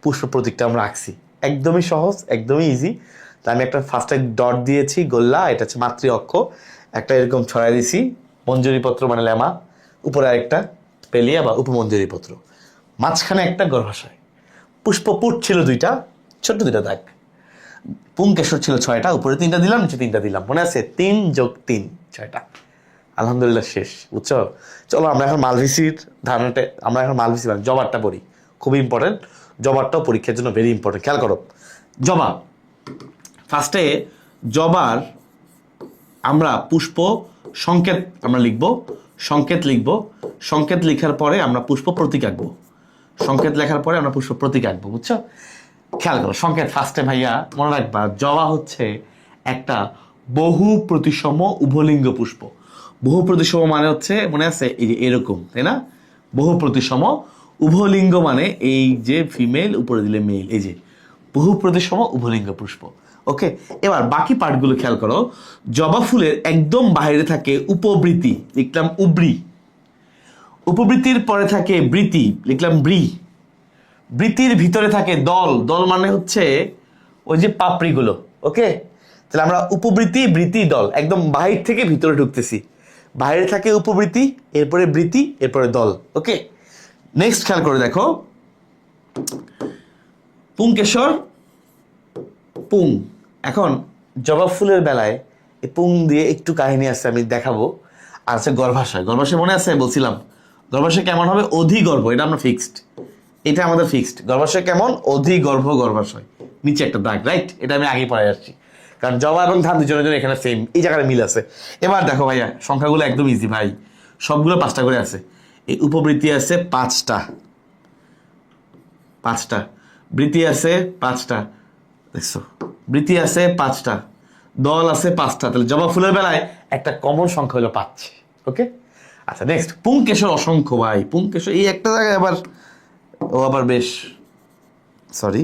Speaker 1: পুষ্প প্রতীকটা আমরা আঁকছি। একদমই সহজ, একদমই ইজি। তা আমি একটা ফার্স্টে ডট দিয়েছি গোল্লা, এটা হচ্ছে মাতৃ অক্ষ। একটা এরকম ছড়াই দিছি মঞ্জুরি পত্র মানে ল্যামা। উপরে আরেকটা পেলিয়া বা উপমঞ্জুরি পত্র, মাঝখানে একটা গর্ভাশয়। পুষ্পপুট ছিল 2টা, ছোট্ট 2টা দাগ। পুংকেশর ছিল 6টা, উপরে 3টা দিলাম, নিচে 3টা দিলাম। মনে আছে? 3 + 3 6টা। আলহামদুলিল্লাহ শেষ। বুঝছো? চলো আমরা এখন মালভিসির ধারণাটা, আমরা এখন মালভিসি মানে জবারটা পড়ি। খুবই ইম্পর্টেন্ট, জবারটাও পরীক্ষার জন্য ভেরি ইম্পর্টেন্ট। খেয়াল করো জবা। ফার্স্টে জবার আমরা পুষ্প সংকেত আমরা লিখব, সংকেত লিখব। সংকেত লেখার পরে আমরা পুষ্প প্রতীক আঁকবো। সংকেত লেখার পরে আমরা পুষ্প প্রতীক আঁকবো। বুঝছো? খেয়াল করো সংকেত ফার্স্টে ভাইয়া মনে রাখবা, জবা হচ্ছে একটা বহু প্রতিসম উভলিঙ্গ পুষ্প। বহু প্রতিসম মানে হচ্ছে, মনে আছে? এই যে এরকম, তাই না? বহু প্রতিসম উভলিঙ্গ মানে এই যে ফিমেল, উপরে দিলে মেল। এই যে বহু প্রতিসম উভলিঙ্গ পুষ্প। ওকে, এবার বাকি পার্টগুলো খেয়াল করো। জবা ফুলের একদম বাইরে থাকে উপবৃতি, লিখলাম উব্রি। উপবৃত্তির পরে থাকে বৃতি, লিখলাম ব্রি। বৃতির ভিতরে থাকে দল। দল মানে হচ্ছে ওই যে পাপড়িগুলো। ওকে, তাহলে আমরা উপবৃতি বৃতি দল একদম বাহির থেকে ভিতরে ঢুকতেছি। বাইরে থাকে উপবৃতি, এরপরে বৃতি, এরপরে দল। ওকে, নেক্সট খেয়াল করে দেখো পুংকেশর পুং। এখন জবা ফুলের বেলায় এই পুং দিয়ে একটু কাহিনী আছে, আমি দেখাবো। আর আছে গর্ভাশয়। গর্ভাশয় মনে আছে? বলছিলাম গর্ভাশয় কেমন হবে? অধিগর্ভ, এটা আমরা ফিক্সড। এটা আমাদের ফিক্সড। গর্ভাশয় কেমন? অধিগর্ভ গর্ভাশয়, নিচে একটা দাগ, রাইট? এটা আমি আগেই পড়ে আসছি, কারণ জবা এবং ধান দুজনের জন্য এখানে সেম, এই জায়গায় মিল আছে। এবার দেখো ভাইয়া, সংখ্যাগুলো একদম ইজি ভাই, সবগুলো 5টা করে আছে। এই উপবৃত্তি আছে 5টা, 5টা বৃত্তি আছে 5টা, দেখছো? বৃত্তি আছে 5টা, দল আছে 5টা, তাহলে জবা ফুলের বেলায় একটা কমন সংখ্যা হলো 5। ওকে, আচ্ছা নেক্সট, পুংকেশর অসংখ্য ভাই। পুংকেশর এই একটা জায়গায় আবার ও আবার বেশ, সরি,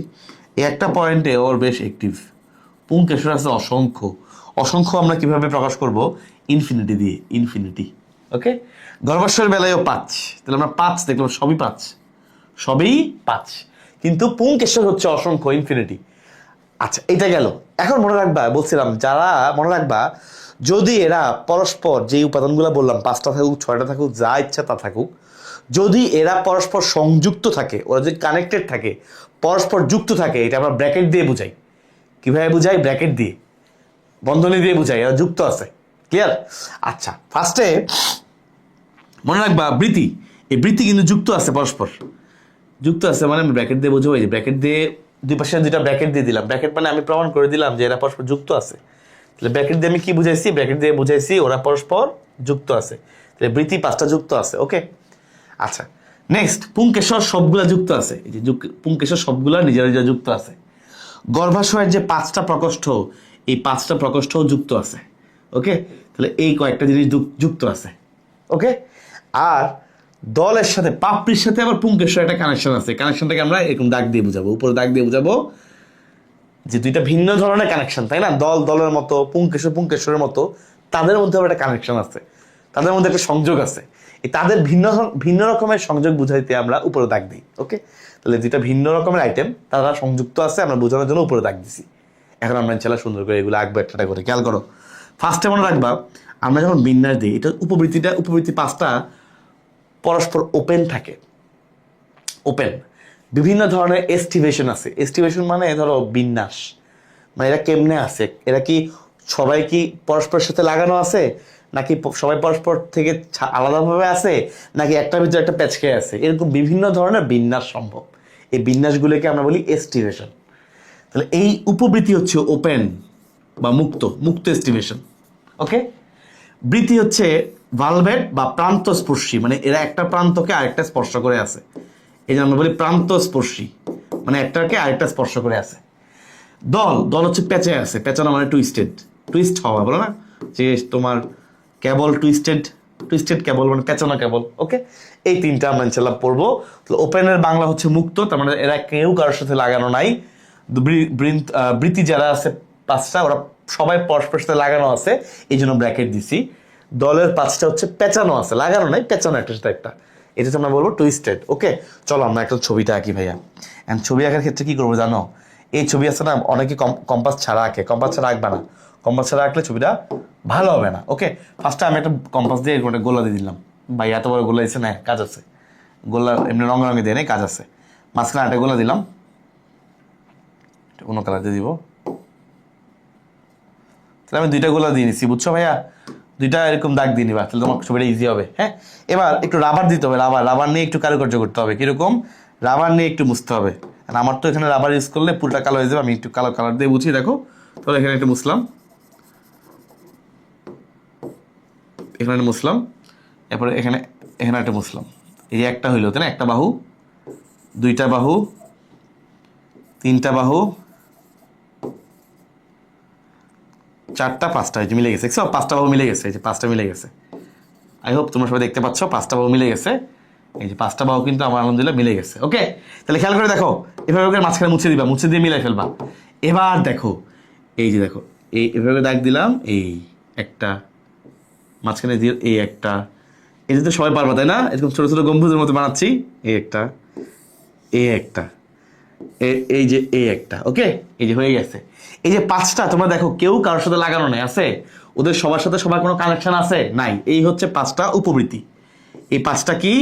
Speaker 1: এই একটা পয়েন্টে ওর বেশ অ্যাক্টিভ। পুংকেশর আছে অসংখ্য। অসংখ্য আমরা কিভাবে প্রকাশ করব? ইনফিনিটি দিয়ে, ইনফিনিটি। ওকে, গর্ভাশয়ের বেলায়ও 5, তাহলে আমরা 5 দেখলাম, সবই 5, সবই 5, কিন্তু পুংকেশর হচ্ছে অসংখ্য, ইনফিনিটি। আচ্ছা, এটা গেল। এখন মনে রাখবা, বলছিলাম যারা, মনে রাখবা যদি এরা পরস্পর, যে উপাদানগুলো বললাম, 5টা থাকুক 6টা থাকুক, যা ইচ্ছা তা থাকুক, যদি এরা পরস্পর সংযুক্ত থাকে, ওরা যদি কানেক্টেড থাকে, পরস্পর যুক্ত থাকে, এটা আমরা ব্র্যাকেট দিয়ে বুঝাই। কিভাবে বুঝাই? ব্র্যাকেট দিয়ে, বন্ধনী দিয়ে বুঝাই, এরা যুক্ত আছে। ক্লিয়ার? আচ্ছা, ফার্স্টে মনে রাখবা বৃত্তি, এই বৃত্তি কিন্তু যুক্ত আছে, পরস্পর যুক্ত আছে, মানে আমি ব্র্যাকেট দিয়ে বুঝবো। এই যে ব্র্যাকেট দিয়ে, দুই পাশে দুইটা ব্র্যাকেট দিয়ে দিলাম। ব্র্যাকেট মানে আমি প্রমাণ করে দিলাম যে এরা পরস্পর যুক্ত আছে। তাহলে ব্র্যাকেট দিয়ে আমি কি বুঝাইছি? ব্র্যাকেট দিয়ে বুঝাইছি ওরা পরস্পর যুক্ত আছে। তাহলে বৃত্তি 5টা যুক্ত আছে। ওকে, আচ্ছা নেক্সট, পুংকেশর সবগুলা যুক্ত আছে। এই যে পুংকেশর সবগুলা নিজেরা নিজেরা যুক্ত আছে। গর্ভাশয়ের যে 5টা প্রকোষ্ঠ, এই 5টা প্রকোষ্ঠও যুক্ত আছে। ওকে, তাহলে এই কয়েকটা জিনিস যুক্ত আছে। ওকে, আর দলের সাথে, পাপড়ির সাথে আবার পুংকেশর একটা কানেকশন আছে। কানেকশনটাকে আমরা এরকম দাগ দিয়ে বুঝাবো, উপরে দাগ দিয়ে বুঝাবো যে দুইটা ভিন্ন ধরনের কানেকশন, তাই না? দল দলের মতো, পুংকেশর পুংকেশরের মতো, তাদের মধ্যে আবার একটা কানেকশন আছে, তাদের মধ্যে একটা সংযোগ আছে। এই তাদের ভিন্ন ভিন্ন রকমের সংযোগ বুঝাইতে আমরা উপরে দাগ দিই। ওকে, তাহলে যেটা ভিন্ন রকমের আইটেম, তারা সংযুক্ত আছে, আমরা বোঝানোর জন্য উপরে দাগ দিছি। এখন আমরা ইনশাল্লাহ সুন্দর করে এগুলো আঁকবো একটা করে। খেয়াল করো, ফার্স্টে মনে রাখবা, আমরা যখন বিন্যাস দিই, এটা উপবৃত্তি 5টা পরস্পর ওপেন থাকে, ওপেন। বিভিন্ন ধরনের এস্টিভেশন আছে। এস্টিভেশন মানে ধরো বিন্যাস, মানে এরা কেমনে আছে, এরা কি সবাই কি পরস্পরের সাথে লাগানো আছে, নাকি সবাই পরস্পর থেকে আলাদাভাবে আছে, নাকি একটার ভিতরে একটা প্যাচ খেয়ে আছে, এরকম বিভিন্ন ধরনের বিন্যাস সম্ভব। এই বিন্যাসগুলোকে আমরা বলি এস্টিভেশন। তাহলে এই উপবৃত্তি হচ্ছে ওপেন বা মুক্ত, মুক্ত এস্টিভেশন। ওকে, বৃত্তি হচ্ছে ভালভেট বা প্রান্তস্পর্শী, মানে এরা একটা প্রান্তকে আরেকটা স্পর্শ করে আছে। এই যে আমরা বলি প্রান্তস্পর্শী, মানে একটাকে আরেকটা স্পর্শ করে আছে। দল, দল হচ্ছে পেঁচে আছে। পেঁচানো মানে টুইস্টেড, টুইস্ট হওয়া, বলো না যে তোমার কেবল টুইস্টেড, টুইস্টেড কেবল মানে পেঁচানো কেবল। ওকে, এই 3টা আমরা ইনশাল্লাহ পড়বো। তাহলে ওপেনের বাংলা হচ্ছে মুক্ত, তার মানে এরা কেউ কারোর সাথে লাগানো নাই। বৃত্তি যারা আছে 5টা, ওরা সবাই পরস্পরের সাথে লাগানো আছে, এই জন্য ব্র্যাকেট দিছি। দলের 5টা হচ্ছে পেঁচানো আছে, লাগানো নাই, পেঁচানো একটার সাথে একটা, এটা হচ্ছে আমরা বলবো টুইস্টেড। ওকে, চলো আমরা একটা ছবিটা আঁকি ভাইয়া। এন্ড ছবি আঁকার ক্ষেত্রে কি করবো জানো? এই ছবি আছে না, অনেকে কম্পাস ছাড়া আঁকে। কম্পাস ছাড়া আঁকবা না, কম্পাস ছাড়া আঁকলে ছবিটা ভালো হবে না। ওকে, ফার্স্টে আমি একটা কম্পাস দিয়ে একটা গোলা দিয়ে দিলাম। ভাই এত বড় গোলা দিচ্ছে না, কাজ আছে। গোলা এমনি রঙে দিয়ে নেই, কাজ আছে। মাঝখানে একটা গোলা দিলাম, অন্য কালার দিয়ে দিব। তাহলে আমি 2টা গোলা দিয়ে নিচ্ছি, বুঝছো ভাইয়া? 2টা এরকম দাগ দিয়ে নিবা, তাহলে তোমার ছবিটা ইজি হবে। হ্যাঁ, এবার একটু রাবার দিতে হবে। রাবার নিয়ে একটু কারুকার্য করতে হবে। কিরকম? রাবার নিয়ে একটু মুছতে হবে। আর আমার তো এখানে রাবার ইউজ করলে পুরোটা কালো হয়ে যাবে। আমি একটু কালো কালার দিয়ে বুঝি, দেখো। তাহলে এখানে একটু মুছলাম, এখানে মুছলাম, এরপরে এখানে এখানে একটা মুছলাম। এই যে একটা হইলো, তাই না? একটা বাহু, 2টা বাহু, 3টা বাহু, 4টা, 5টা, এই যে মিলে গেছে। 5টা বাহু মিলে গেছে, এই যে 5টা মিলে গেছে। আই হোপ তোমরা সবাই দেখতে পাচ্ছ, 5টা বাহু মিলে গেছে। এই যে 5টা বাহু কিন্তু আমার আলহামদুলিল্লাহ মিলে গেছে। ওকে, তাহলে খেয়াল করে দেখো, এভাবে করে মাঝখানে মুছে দিবা, মুছে দিয়ে মিলাই ফেলবা। এবার দেখো, এই যে দেখো, এভাবে দাগ দিলাম, এই একটা মাঝখানে দিয়ে, এই একটা, এই যে তো সবাই পারবা, তাই না? এরকম ছোট ছোট গম্বুজের মতো বানাচ্ছি। এই একটা, এই একটা, এই যে এই একটা। ওকে, এই যে হয়ে গেছে। এই যে 5টা, তোমরা দেখো কেউ কারোর সাথে লাগানো নাই, আছে? ওদের সবার সাথে সবার কোনো কানেকশন আছে? নাই। এই হচ্ছে 5টা উপবৃত্তি। এই 5টা কি?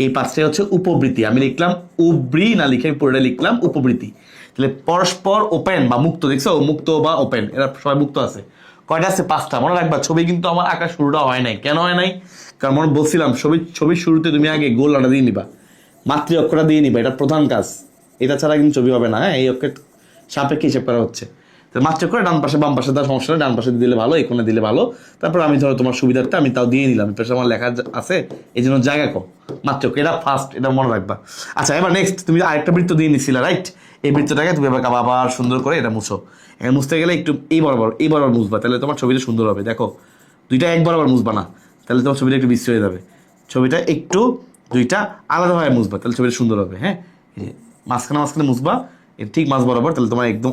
Speaker 1: এই 5টাই হচ্ছে উপবৃত্তি। আমি লিখলাম উবৃ না লিখে পুরোটা লিখলাম উপবৃত্তি। তাহলে পরস্পর ওপেন বা মুক্ত, দেখছো? মুক্ত বা ওপেন, এরা সবাই মুক্ত আছে। কয়টা আছে? 5টা। মনে রাখবা, ছবি কিন্তু আমার আঁকা শুরুটা হয় নাই। কেন হয় নাই? কারণ মনে বলছিলাম ছবির শুরুতে তুমি আগে গোল আটা দিয়ে নিবা। মাতৃ অক্ষরটা দিয়ে নিবা, এটা প্রধান কাজ। এটা ছাড়া কিন্তু ছবি হবে না। হ্যাঁ, এই অক্ষর সাপেক্ষে হিসেব করা হচ্ছে। তো মাতৃ অক্ষর ডান পাশে বাম পাশে তার সমস্যা নেই, ডান পাশে দিলে ভালো, এই কোণে দিলে ভালো। তারপর আমি ধরো তোমার সুবিধার্থে আমি তাও দিয়ে নিলাম, পেছনে আমার লেখা আছে, এই জন্য জায়গা কম। মাতৃ অক্ষর এটা ফার্স্ট, এটা মনে রাখবা। আচ্ছা, এবার নেক্সট তুমি আরেকটা বৃত্ত দিয়ে নিচ্ছিলে, রাইট? এই বৃত্তটাকে তুমি এবার আবার সুন্দর করে এটা মুছো। মুছতে গেলে একটু এই বরাবর মুছবা, তাহলে তোমার ছবিটা সুন্দর হবে। দেখো, দুইটা এক বরাবর মুছবা না, তাহলে তোমার ছবিটা একটু বিশ্রী হয়ে যাবে। ছবিটা একটু দুইটা আলাদাভাবে মুছবা, তাহলে ছবিটা সুন্দর হবে। হ্যাঁ, মাঝখানে মুছবা, ঠিক মাছ বরাবর, তাহলে তোমার একদম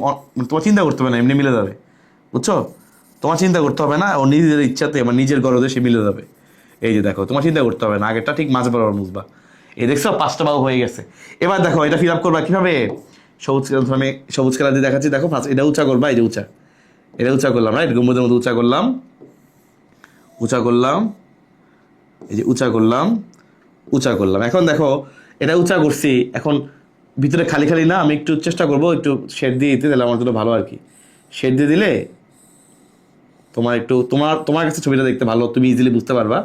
Speaker 1: তোমার চিন্তা করতে হবে না, এমনি মিলে যাবে। বুঝছো? তোমার চিন্তা করতে হবে না, ও নিজের ইচ্ছাতে আমার নিজের গরদে সে মিলে যাবে। এই যে দেখো, তোমার চিন্তা করতে হবে না, আগেরটা ঠিক মাছ বরাবর মুছবা। এই দেখছো 5টা বাহু হয়ে গেছে। এবার দেখো এটা ফিল আপ করবা কিভাবে? আমি সবুজ কালার দিয়ে দেখাচ্ছি। দেখো ফার্স্ট এটা উঁচা করবা, এই যে এটা উঁচা করলাম, রাইট? গম্বুজের মতো উঁচা করলাম, এই যে উঁচা করলাম। এখন দেখো এটা উঁচা করছি, এখন ভিতরে খালি খালি না, আমি একটু চেষ্টা করবো একটু শেড দিয়ে দিতে, তাহলে আমার জন্য ভালো আর কি। শেড দিয়ে দিলে তোমার কাছে ছবিটা দেখতে ভালো, তুমি ইজিলি বুঝতে পারবা।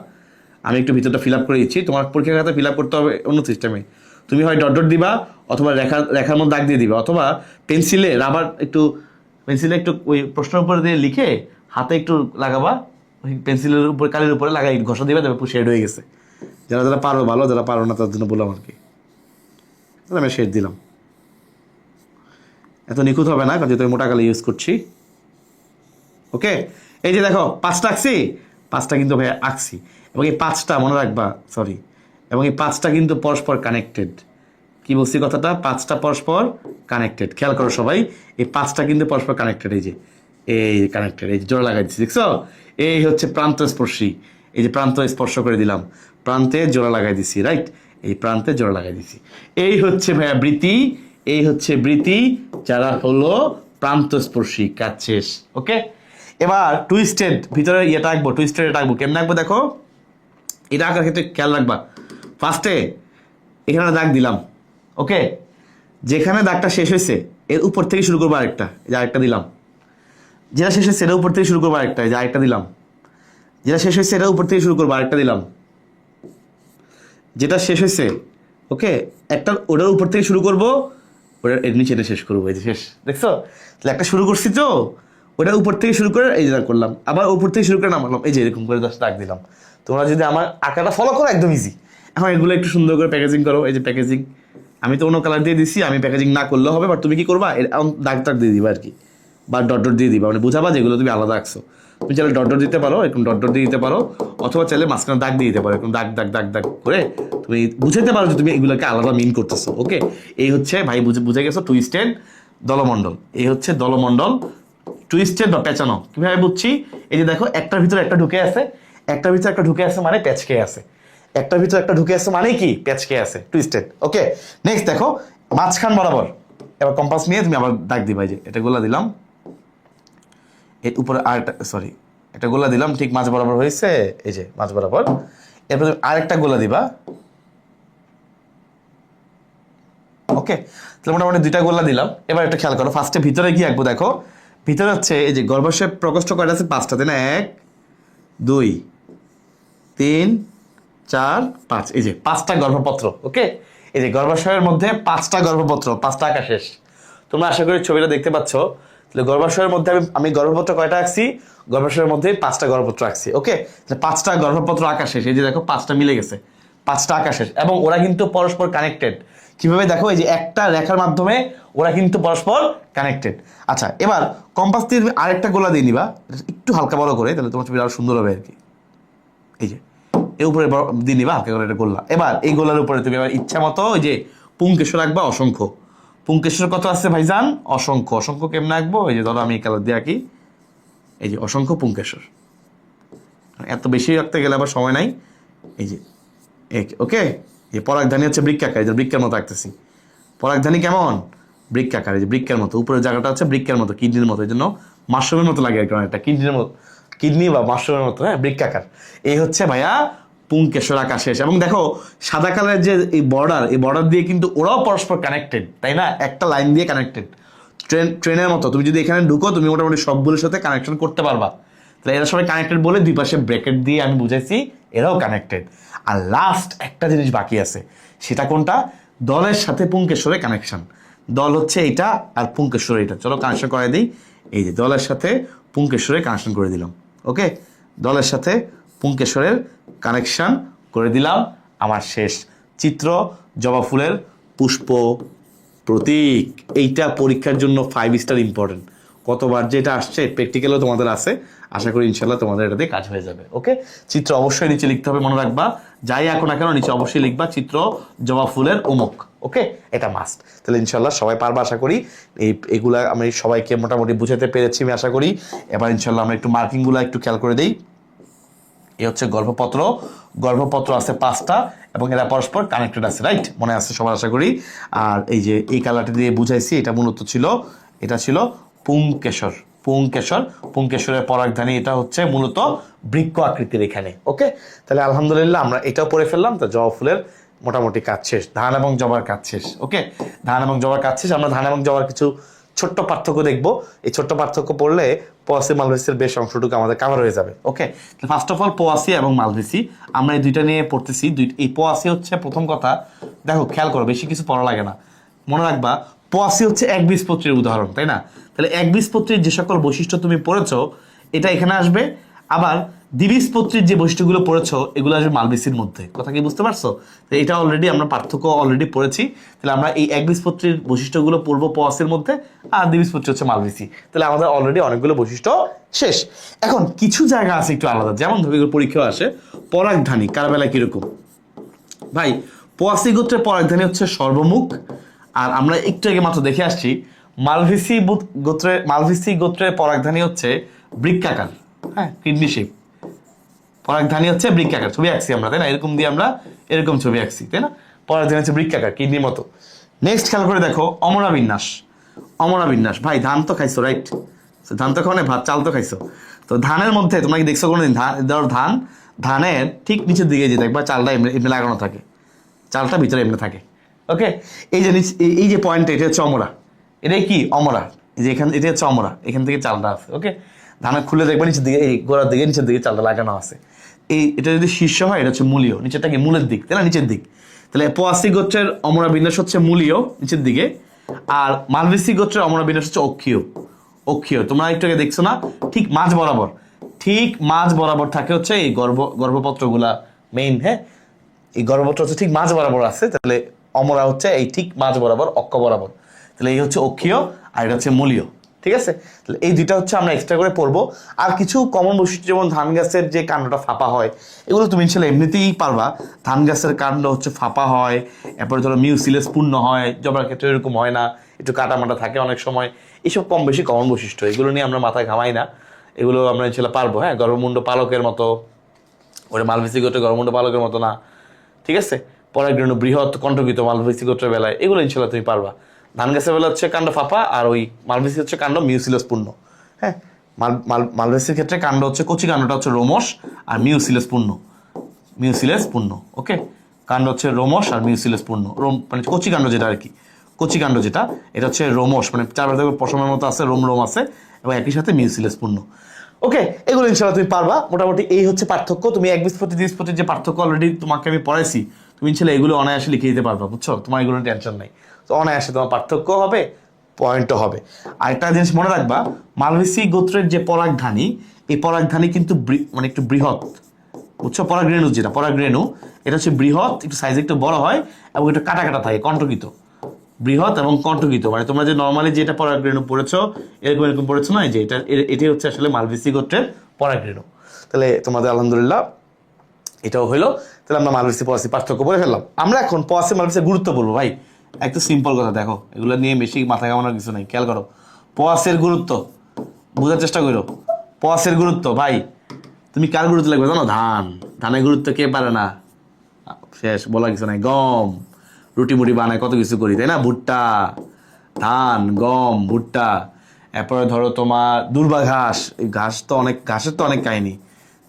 Speaker 1: আমি একটু ভিতরটা ফিল আপ করে দিচ্ছি। তোমার পরীক্ষার খাতা ফিল আপ করতে হবে অন্য সিস্টেমে। তুমি হয় ডট ডট দিবা, অথবা রেখার মধ্যে দাগ দিয়ে দিবা, অথবা পেন্সিলে ওই প্রশ্নের উপরে দিয়ে লিখে হাতে একটু লাগাবা, ওই পেন্সিলের উপরে কালির উপরে লাগাই ঘষা দিবা, তারপর পুরো শেড হয়ে গেছে। যারা পারো ভালো, যারা পারো না তার জন্য বললাম আর কি। তাহলে আমি শেড দিলাম। এত নিখুঁত হবে না, কারণ যেহেতু আমি মোটা কালি ইউজ করছি। ওকে, এই যে দেখো 5টা আঁকছি, 5টা কিন্তু ভাই আঁকছি, এবং এই 5টা মনে রাখবা, এবং এই 5টা কিন্তু পরস্পর কানেক্টেড। কি বলছি কথাটা? 5টা পরস্পর কানেক্টেড। খেয়াল করো সবাই, এই 5টা কিন্তু পরস্পর কানেক্টেড। এই কানেক্টেড, এই যে জোড়া লাগাই দিচ্ছি, দেখছো? এই হচ্ছে প্রান্ত স্পর্শী। এই যে প্রান্ত স্পর্শ করে দিলাম, প্রান্তে জোড়া লাগাই দিছি, রাইট? এই প্রান্তে জোড়া লাগাই দিছি। এই হচ্ছে ভাইয়া বৃত্তি, যারা হলো প্রান্ত স্পর্শী। কাজ শেষ। ওকে, এবার টুইস্টেড ভিতরে এটা আঁকবো, কেমনে আঁকবো দেখো। এটা আঁকার ক্ষেত্রে খেয়াল রাখবা, ফার্স্টে এখানে দাগ দিলাম। ওকে, যেখানে দাগটা শেষ হয়েছে এর উপর থেকে শুরু করবো আরেকটা, এই যে আরেকটা দিলাম। যেটা শেষ হয়েছে এটার উপর থেকে শুরু করবো আরেকটা, এই যে আরেকটা দিলাম। যেটা শেষ হয়েছে এটার উপর থেকে শুরু করবো আরেকটা দিলাম। যেটা শেষ হয়েছে, ওকে, ওটার উপর থেকে শুরু করবো, ওটার এর নিচে এটা শেষ করবো। এই যে শেষ, দেখছো? তাহলে একটা শুরু করছি তো, ওটার উপর থেকে শুরু করে এই যে দাগ করলাম, আবার উপর থেকে শুরু করে নামালাম, এই যে এরকম করে 10 দাগ দিলাম। তোমরা যদি আমার আঁকাটা ফলো করো একদম ইজি। এখন এগুলো একটু সুন্দর করে প্যাকেজিং করো। এই যে প্যাকেজিং, আমি তো অন্য কালার দিয়ে দিচ্ছি, আমি প্যাকেজিং না করলেও হবে, বাট তুমি কি করবা, দাগ দিয়ে দিবা আর কি, বা ডট ডট দিয়ে দিবা, মানে বুঝাবা যেগুলো তুমি আলাদা আঁকছো। তুমি চাইলে ডট ডট দিতে পারো, এরকম ডট ডট দিয়ে দিতে পারো, অথবা চাইলে মাঝখানে দাগ দিয়ে দিতে পারো, এরকম দাগ দাগ দাগ দাগ করে তুমি বুঝাতে পারো যে তুমি এগুলোকে আলাদা মিন করতেছো। ওকে, এই হচ্ছে ভাই বুঝে গেছো টুইস্টেড দলমণ্ডল। এই হচ্ছে দলমণ্ডল টুইস্টেড বা পেঁচানো। কিভাবে বুঝছি? এই যে দেখো, একটার ভিতরে একটা ঢুকে আছে, মানে প্যাচকে আছে। একটার ভিতরে একটা ঢুকে আছে মানে কি? প্যাচকে আছে, টুইস্টেড। ওকে, নেক্সট দেখো মাঝখান বরাবর, এবার কম্পাস নিয়ে তুমি আবার দাগ দিবা। এই যে এটা গোলা দিলাম, এর উপরে একটা গোলা দিলাম, ঠিক মাঝ বরাবর হয়েছে, এই যে মাঝ বরাবর। এরপর আরেকটা গোলা দিবা। ওকে, তাহলে মোটামুটি 2টা গোলা দিলাম। এবার একটা খেয়াল করো, ফার্স্টে ভিতরে কি আঁকবো দেখো। ভিতরে হচ্ছে এই যে গর্ভাশয় প্রকোষ্ঠ কয়টা আছে? 5টা, তাই না? 1 2 3 4 5, এই যে 5টা গর্ভপত্র। ওকে, এই যে গর্ভাশয়ের মধ্যে 5টা গর্ভপত্র, 5টা আঁকা শেষ। তোমরা আশা করি ছবিটা দেখতে পাচ্ছ। তাহলে গর্ভাশয়ের মধ্যে আমি গর্ভপত্র কয়টা আঁকছি? গর্ভাশয়ের মধ্যে 5টা গর্ভপত্র আঁকছি। ওকে, 5টা গর্ভপত্র আঁকা শেষ। এই যে দেখো 5টা মিলে গেছে, 5টা আঁকা শেষ, এবং ওরা কিন্তু পরস্পর কানেক্টেড। কিভাবে দেখো, এই যে একটা রেখার মাধ্যমে ওরা কিন্তু পরস্পর কানেক্টেড। আচ্ছা, এবার কম্পাস দিয়ে তুমি আরেকটা গোলা দিয়ে নিবা, একটু হালকা বড় করে, তাহলে তোমার ছবিটা আরো সুন্দর হবে আর কি। এই যে এর উপরে দিয়ে নিবা হালকা করে একটা গোলা। এবার এই গোলার উপরে তুমি এবার ইচ্ছা মতো ওই যে পুংকেশর রাখবা, অসংখ্য। পুংকেশর কত আছে ভাইজান? অসংখ্য কেমনে আঁকবো? এই যে ধরো আমি এই কালার দিয়ে আঁকি, এই যে অসংখ্য পুংকেশর। এত বেশি রাখতে গেলে আবার সময় নাই। এই যে ওকে, এই পরাগধানী হচ্ছে বৃক্ষাকার, এই যে বৃক্ষের মতো আঁকতেছি। পরাগধানী কেমন? বৃক্ষাকার, এই যে বৃক্ষের মতো, উপরের জায়গাটা হচ্ছে বৃক্ষের মতো, কিডনির মতো, এই জন্য মাশরুমের মতো লাগে একটা কিডনির মতো, কিডনি বা মাশরুমের মতো। হ্যাঁ, বৃক্ষাকার। এই হচ্ছে ভাইয়া পুংকেশর আঁকা শেষ। এবং দেখো সাদা কালারের যে এই বর্ডার দিয়ে কিন্তু ওরাও পরস্পর কানেক্টেড, তাই না? একটা লাইন দিয়ে কানেক্টেড, ট্রেনের মতো। তুমি যদি এখানে ঢুকো, তুমি মোটামুটি সবগুলোর সাথে কানেকশন করতে পারবা। তাহলে এরা সবাই কানেক্টেড বলে 2 পাশে ব্র্যাকেট দিয়ে আমি বুঝাইছি এরাও কানেক্টেড। আর লাস্ট একটা জিনিস বাকি আছে, সেটা কোনটা? দলের সাথে পুংকেশ্বরের কানেকশন। দল হচ্ছে এইটা আর পুংকেশ্বর এইটা। চলো কানেকশন করে দিই। এই যে দলের সাথে পুংকেশ্বরের কানেকশন করে দিলাম। ওকে, দলের সাথে পুংকেশ্বরের কানেকশন করে দিলাম। আমার শেষ চিত্র জবা ফুলের পুষ্প প্রতীক। এইটা পরীক্ষার জন্য 5 স্টার ইম্পর্টেন্ট। কতবার যেটা আসছে, প্র্যাকটিক্যালও তোমাদের আছে, আশা করি ইনশাল্লাহ তোমাদের এটাতে কাজ হয়ে যাবে। ওকে, চিত্র অবশ্যই নিচে লিখতে হবে, মনে রাখবা। যাই আঁকো না কেন নিচে অবশ্যই লিখবা চিত্র জবা ফুলের অমুক। ওকে, এটা মাস্ট। তাহলে ইনশাল্লাহ সবাই পারবা আশা করি। এগুলা আমি সবাইকে মোটামুটি বুঝাতে পেরেছি আমি আশা করি। এবার ইনশাল্লাহ আমরা একটু মার্কিংগুলো একটু খেয়াল করে দিই। এ হচ্ছে গর্ভপত্র। গর্ভপত্র আছে 5টা এবং এরা পরস্পর কানেক্টেড আছে, রাইট? মনে আছে সবার আশা করি। আর এই যে এই কালারটি দিয়ে বুঝাইছি, এটা মূলত ছিল, এটা ছিল পুংকেশর। পুংকেশর, পুংকেশরের পরাগধানী এটা হচ্ছে মূলত বৃক্ষ আকৃতির এখানে। ওকে, তাহলে আলহামদুলিল্লাহ আমরা এটাও পড়ে ফেললাম। তো জবা ফুলের মোটামুটি কাজ শেষ, ধান এবং জবার কাজ শেষ। ওকে, ধান এবং জবার কাজ শেষ। আমরা ধান এবং জবার কিছু ছোট্ট পার্থক্য দেখবো। এই ছোট্ট পার্থক্য পড়লে পোয়াসি মালভেসির বেশ অংশটুকু আমাদের কাভার হয়ে যাবে। ওকে, ফার্স্ট অফ অল পোয়াসি এবং মালভেসি আমরা এই দুইটা নিয়ে পড়তেছি। এই পোয়াসি হচ্ছে প্রথম কথা, দেখো খেয়াল করো, বেশি কিছু পড়া লাগে না, মনে রাখবা পোয়াসি হচ্ছে একবীজপত্রীর উদাহরণ, তাই না? তাহলে একবীজপত্রীর যে সকল বৈশিষ্ট্য তুমি পড়েছো এটা এখানে আসবে। আবার দ্বিবীজপত্রীর যে বৈশিষ্ট্যগুলো পড়েছো এগুলো আসবে মালভেসির মধ্যে। কথা কি বুঝতে পারছো? তো এটা অলরেডি আমরা পার্থক্য অলরেডি পড়েছি। তাহলে আমরা এই একবীজপত্রীর বৈশিষ্ট্যগুলো পড়বো পোয়াসির মধ্যে, আর দ্বিবীজপত্রী হচ্ছে মালভেসি। তাহলে আমাদের অলরেডি অনেকগুলো বৈশিষ্ট্য শেষ। এখন কিছু জায়গা আছে একটু আলাদা, যেমন ধরো পরীক্ষা আসে পরাগধানী কার বেলায় কিরকম। ভাই পোয়াসি গোত্রের পরাগধানী হচ্ছে সর্বমুখ। আর আমরা একটু আগে মাত্র দেখে আসছি মালভেসি গোত্রের পরাগধানী হচ্ছে বৃক্কাকার। হ্যাঁ, কিডনি শেপ। পরাগধানী হচ্ছে বৃক্কাকার, ছবি আঁকছি আমরা, তাই না? এরকম দিয়ে আমরা এরকম ছবি আঁকছি, তাই না? পরাগধানী হচ্ছে বৃক্কাকার, কিডনির মতো। নেক্সট খেয়াল করে দেখো অমরা বিন্যাস। অমরা বিন্যাস, ভাই ধান তো খাইছো, রাইট? ধান তো খাও না, ভাত চাল তো খাইছো। তো ধানের মধ্যে তোমরা কি দেখছো কোনোদিন ধরো ধানের ঠিক নিচের দিকে যে দেখবা চালটা এমনি লাগানো থাকে, চালটা ভিতরে এমনি থাকে। ওকে, এই যে পয়েন্ট, এটা হচ্ছে অমরা। এটাই কি অমরা, এই যে এখান, এটা হচ্ছে অমরা, এখান থেকে চালটা আছে। ওকে, ধানের খুলে দেখবা নিচের দিকে, এই গোড়ার দিকে নিচের দিকে চালটা লাগানো আছে। এটা যদি শীর্ষ হয় এটা হচ্ছে মূলীয়, নিচেরটা কি মূলের দিক, তাই না? নিচের দিক। তাহলে পোয়াসি গোত্রের অমরা বিন্যাস হচ্ছে মূলীয়, নিচের দিকে। আর মালভেসি গোত্রের অমরা বিন্যাস হচ্ছে অক্ষীয়। অক্ষীয় তোমরা একটু আগে দেখছো না, ঠিক মাঝ বরাবর, ঠিক মাঝ বরাবর থাকে হচ্ছে এই গর্ভপত্রগুলা মেইন। হ্যাঁ, এই গর্ভপত্র হচ্ছে ঠিক মাঝ বরাবর আছে। তাহলে অমরা হচ্ছে এই ঠিক মাঝ বরাবর, অক্ষ বরাবর। তাহলে এই হচ্ছে অক্ষীয় আর এটা হচ্ছে মূলীয়। ঠিক আছে, তাহলে এই দুইটা হচ্ছে আমরা এক্সট্রা করে পড়বো। আর কিছু কমন বৈশিষ্ট্য, যেমন ধান গাছের যে কাণ্ডটা ফাঁপা হয়, এগুলো তুমি ইনশাল্লাহ এমনিতেই পারবা। ধান গাছের কাণ্ড হচ্ছে ফাঁপা হয়, এরপরে ধরো মিউসিলেস পূর্ণ হয়, জবার ক্ষেত্রে এরকম হয় না, একটু কাটামাটা থাকে অনেক সময়। এইসব কম বেশি কমন বৈশিষ্ট্য, এগুলো নিয়ে আমরা মাথায় ঘামাই না, এগুলো আমরা ইনশাল্লাহ পারবো। হ্যাঁ, গর্ভমুণ্ড পালকের মতো, ওটা মালভেসি গোত্রের গর্ভমুণ্ড পালকের মতো না। ঠিক আছে, পরাগরেণু বৃহৎ কণ্ঠকিত মালভেসি গোত্রের বেলায়, এগুলো ইনশাল্লাহ তুমি পারবা। ধান গাছের বেলা হচ্ছে কাণ্ড ফাঁপা, আর ওই মালভেসি হচ্ছে কাণ্ড মিউসিলাস পূর্ণ। হ্যাঁ, মালভেসির ক্ষেত্রে কাণ্ড হচ্ছে কচি, কাণ্ডটা হচ্ছে রোমস, আর মিউসিলাস পূর্ণ। মিউসিলাস পূর্ণ। ওকে, কাণ্ড হচ্ছে রোমস আর মিউসিলাস পূর্ণ। মানে কচি কাণ্ড যেটা আর কি, কচি কাণ্ড যেটা, এটা হচ্ছে রোমস, মানে চারবার দেখবে পশমের মতো আছে, রোম আছে, এবং একই সাথে মিউসিলাস পূর্ণ। ওকে, এগুলো ইনশাল্লাহ তুমি পারবা। মোটামুটি এই হচ্ছে পার্থক্য। তুমি একবীজপত্রী দ্বিবীজপত্রীর যে পার্থক্য অলরেডি তোমাকে আমি পড়াইছি, তুমি ইনশাল্লাহ এগুলো অনায়াসে লিখে দিতে পারবা, বুঝছো? তোমার এগুলো টেনশন নাই। তো অনায়াসে তোমার পার্থক্য হবে, পয়েন্টও হবে। আর একটা জিনিস মনে রাখবা, মালভেসি গোত্রের যে পরাগধানী, এই পরাগধানী কিন্তু মানে একটু বৃহৎ, বুঝছো? পরাগরেণু যেটা, পরাগরেণু এটা হচ্ছে বৃহৎ, একটু সাইজ একটু বড় হয়, এবং একটু কাটা কাটা থাকে, কণ্ঠকিত। বৃহৎ এবং কণ্ঠকিত, মানে তোমরা যে নর্মালি যেটা পরাগরেণু পড়েছো এরকম এরকম পড়েছো না, যে এটাই হচ্ছে আসলে মালভেসি গোত্রের পরাগরেণু। তাহলে তোমাদের আলহামদুলিল্লাহ এটাও হইলো। তাহলে আমরা মালভেসি পোয়াসি পার্থক্য বলে ফেললাম। আমরা এখন পোয়াসি মালভেসির গুরুত্ব বলবো। ভাই একটু সিম্পল কথা, দেখো এগুলো নিয়ে বেশি মাথা ঘামানোর কিছু নাই, খেয়াল করো। পোয়াসের গুরুত্ব বোঝার চেষ্টা করো। পোয়াসের গুরুত্ব, ভাই তুমি কার গুরুত্ব লাগবে জানো? ধানের গুরুত্ব কে পারে না? শেষ, বলা কিছু নাই। গম, রুটি মুটি বানায়, কত কিছু করি, তাই না? ভুট্টা, ধান, গম, ভুট্টা। এরপরে ধরো তোমার দুর্বা ঘাস, এই ঘাস তো অনেক, ঘাসের তো অনেক কাহিনী।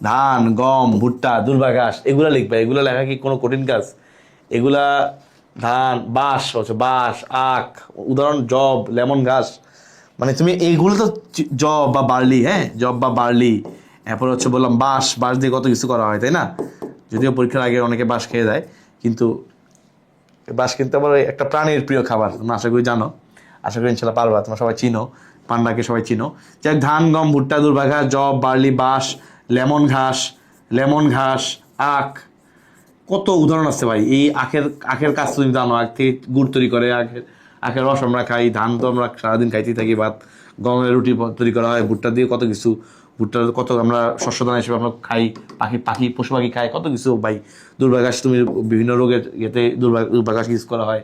Speaker 1: ধান, গম, ভুট্টা, দুর্বা ঘাস, এগুলো লিখবে। এগুলো লেখা কি কোনো কঠিন কাজ? এগুলা ধান, বাঁশ, বাঁশ, আখ, উদাহরণ জব, লেমন ঘাস, মানে তুমি এইগুলো তো জব বা বার্লি, হ্যাঁ জব বা বার্লি। এরপর হচ্ছে বললাম বাঁশ, বাঁশ দিয়ে কত কিছু করা হয়, তাই না? যদিও পরীক্ষার আগে অনেকে বাঁশ খেয়ে দেয়, কিন্তু বাঁশ কিন্তু আবার একটা প্রাণীর প্রিয় খাবার, তোমরা আশা করি জানো, আশা করি ইনশাল্লাহ পারবা, তোমরা সবাই চিনো, পান্ডাকে সবাই চিনো। যাই ধান, গম, ভুট্টা, দুর্বা ঘাস, জব, বার্লি, বাঁশ, লেমন ঘাস, আখ, কত উদাহরণ আছে ভাই। এই আখের কাজ তুমি জানো, আখ থেকে গুড় তৈরি করে, আখের রস আমরা খাই, ধান তো আমরা সারাদিন খাইতেই থাকি, ভাত, গমের রুটি তৈরি করা হয়, ভুট্টা দিয়ে কত কিছু, ভুট্টার কত আমরা শস্যদানা হিসেবে আমরা খাই, পশু পাখি খায়, কত কিছু ভাই। দুর্বা ঘাস তুমি বিভিন্ন রোগের ইয়েতে দুর্বা ঘাস ইউজ করা হয়।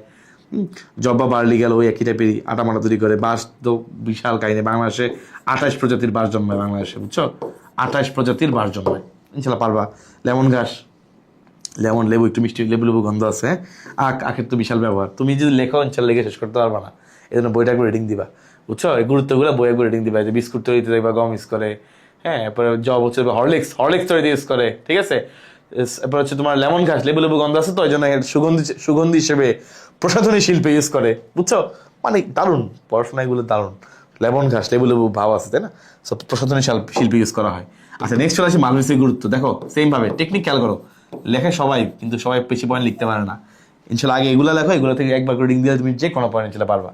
Speaker 1: জব্বা বার্লি গেল ওই একই টাইপেরই, আটা মাটা তৈরি করে। বাঁশ তো বিশাল কাহিনী, বাংলাদেশে 28 প্রজাতির বাঁশ জন্মায় বাংলাদেশে, বুঝছো? 28 প্রজাতির বাঁশ জন্মায়, ইনশাল্লাহ পারবা। লেমন ঘাস, লেবু একটু মিষ্টি, লেবু গন্ধ আছে। আখের তো বিশাল ব্যবহার, তুমি যদি লেখো ইনশাল্লাহ লেগে শেষ করতে পারবা না, এই জন্য বইটা একবার রিডিং দিবা, বুঝছো? এই গুরুত্বগুলো বই একবার রিডিং দিবা। যে বিস্কুট তৈরিতে দেখবা গম ইউজ করে, হ্যাঁ, এরপরে জব হচ্ছে হরলিক্স তৈরিতে ইউজ করে, ঠিক আছে? এরপর হচ্ছে তোমার লেমন ঘাস, লেবু গন্ধ আছে তো, ওই জন্য সুগন্ধি হিসেবে প্রসাধনী শিল্পে ইউজ করে, বুঝছো? মানে দারুণ, পড়াশোনা এগুলো দারুণ। লেমন ঘাস, লেবু ভাব আছে, তাই না? সব প্রসাধনী শিল্পে ইউজ করা হয়। আচ্ছা, নেক্সট চলে আসি মালভেসির গুরুত্ব। দেখো সেম ভাবে টেকনিক খেয়াল করো, লেখে সবাই, কিন্তু সবাই বেশি পয়েন্ট লিখতে পারে না। ইনশাল্লাহ আগে এগুলো লেখো, এগুলো থেকে একবার রিডিং দিয়ে তুমি যে কোনো পয়েন্ট ইনশাল্লাহ পারবা।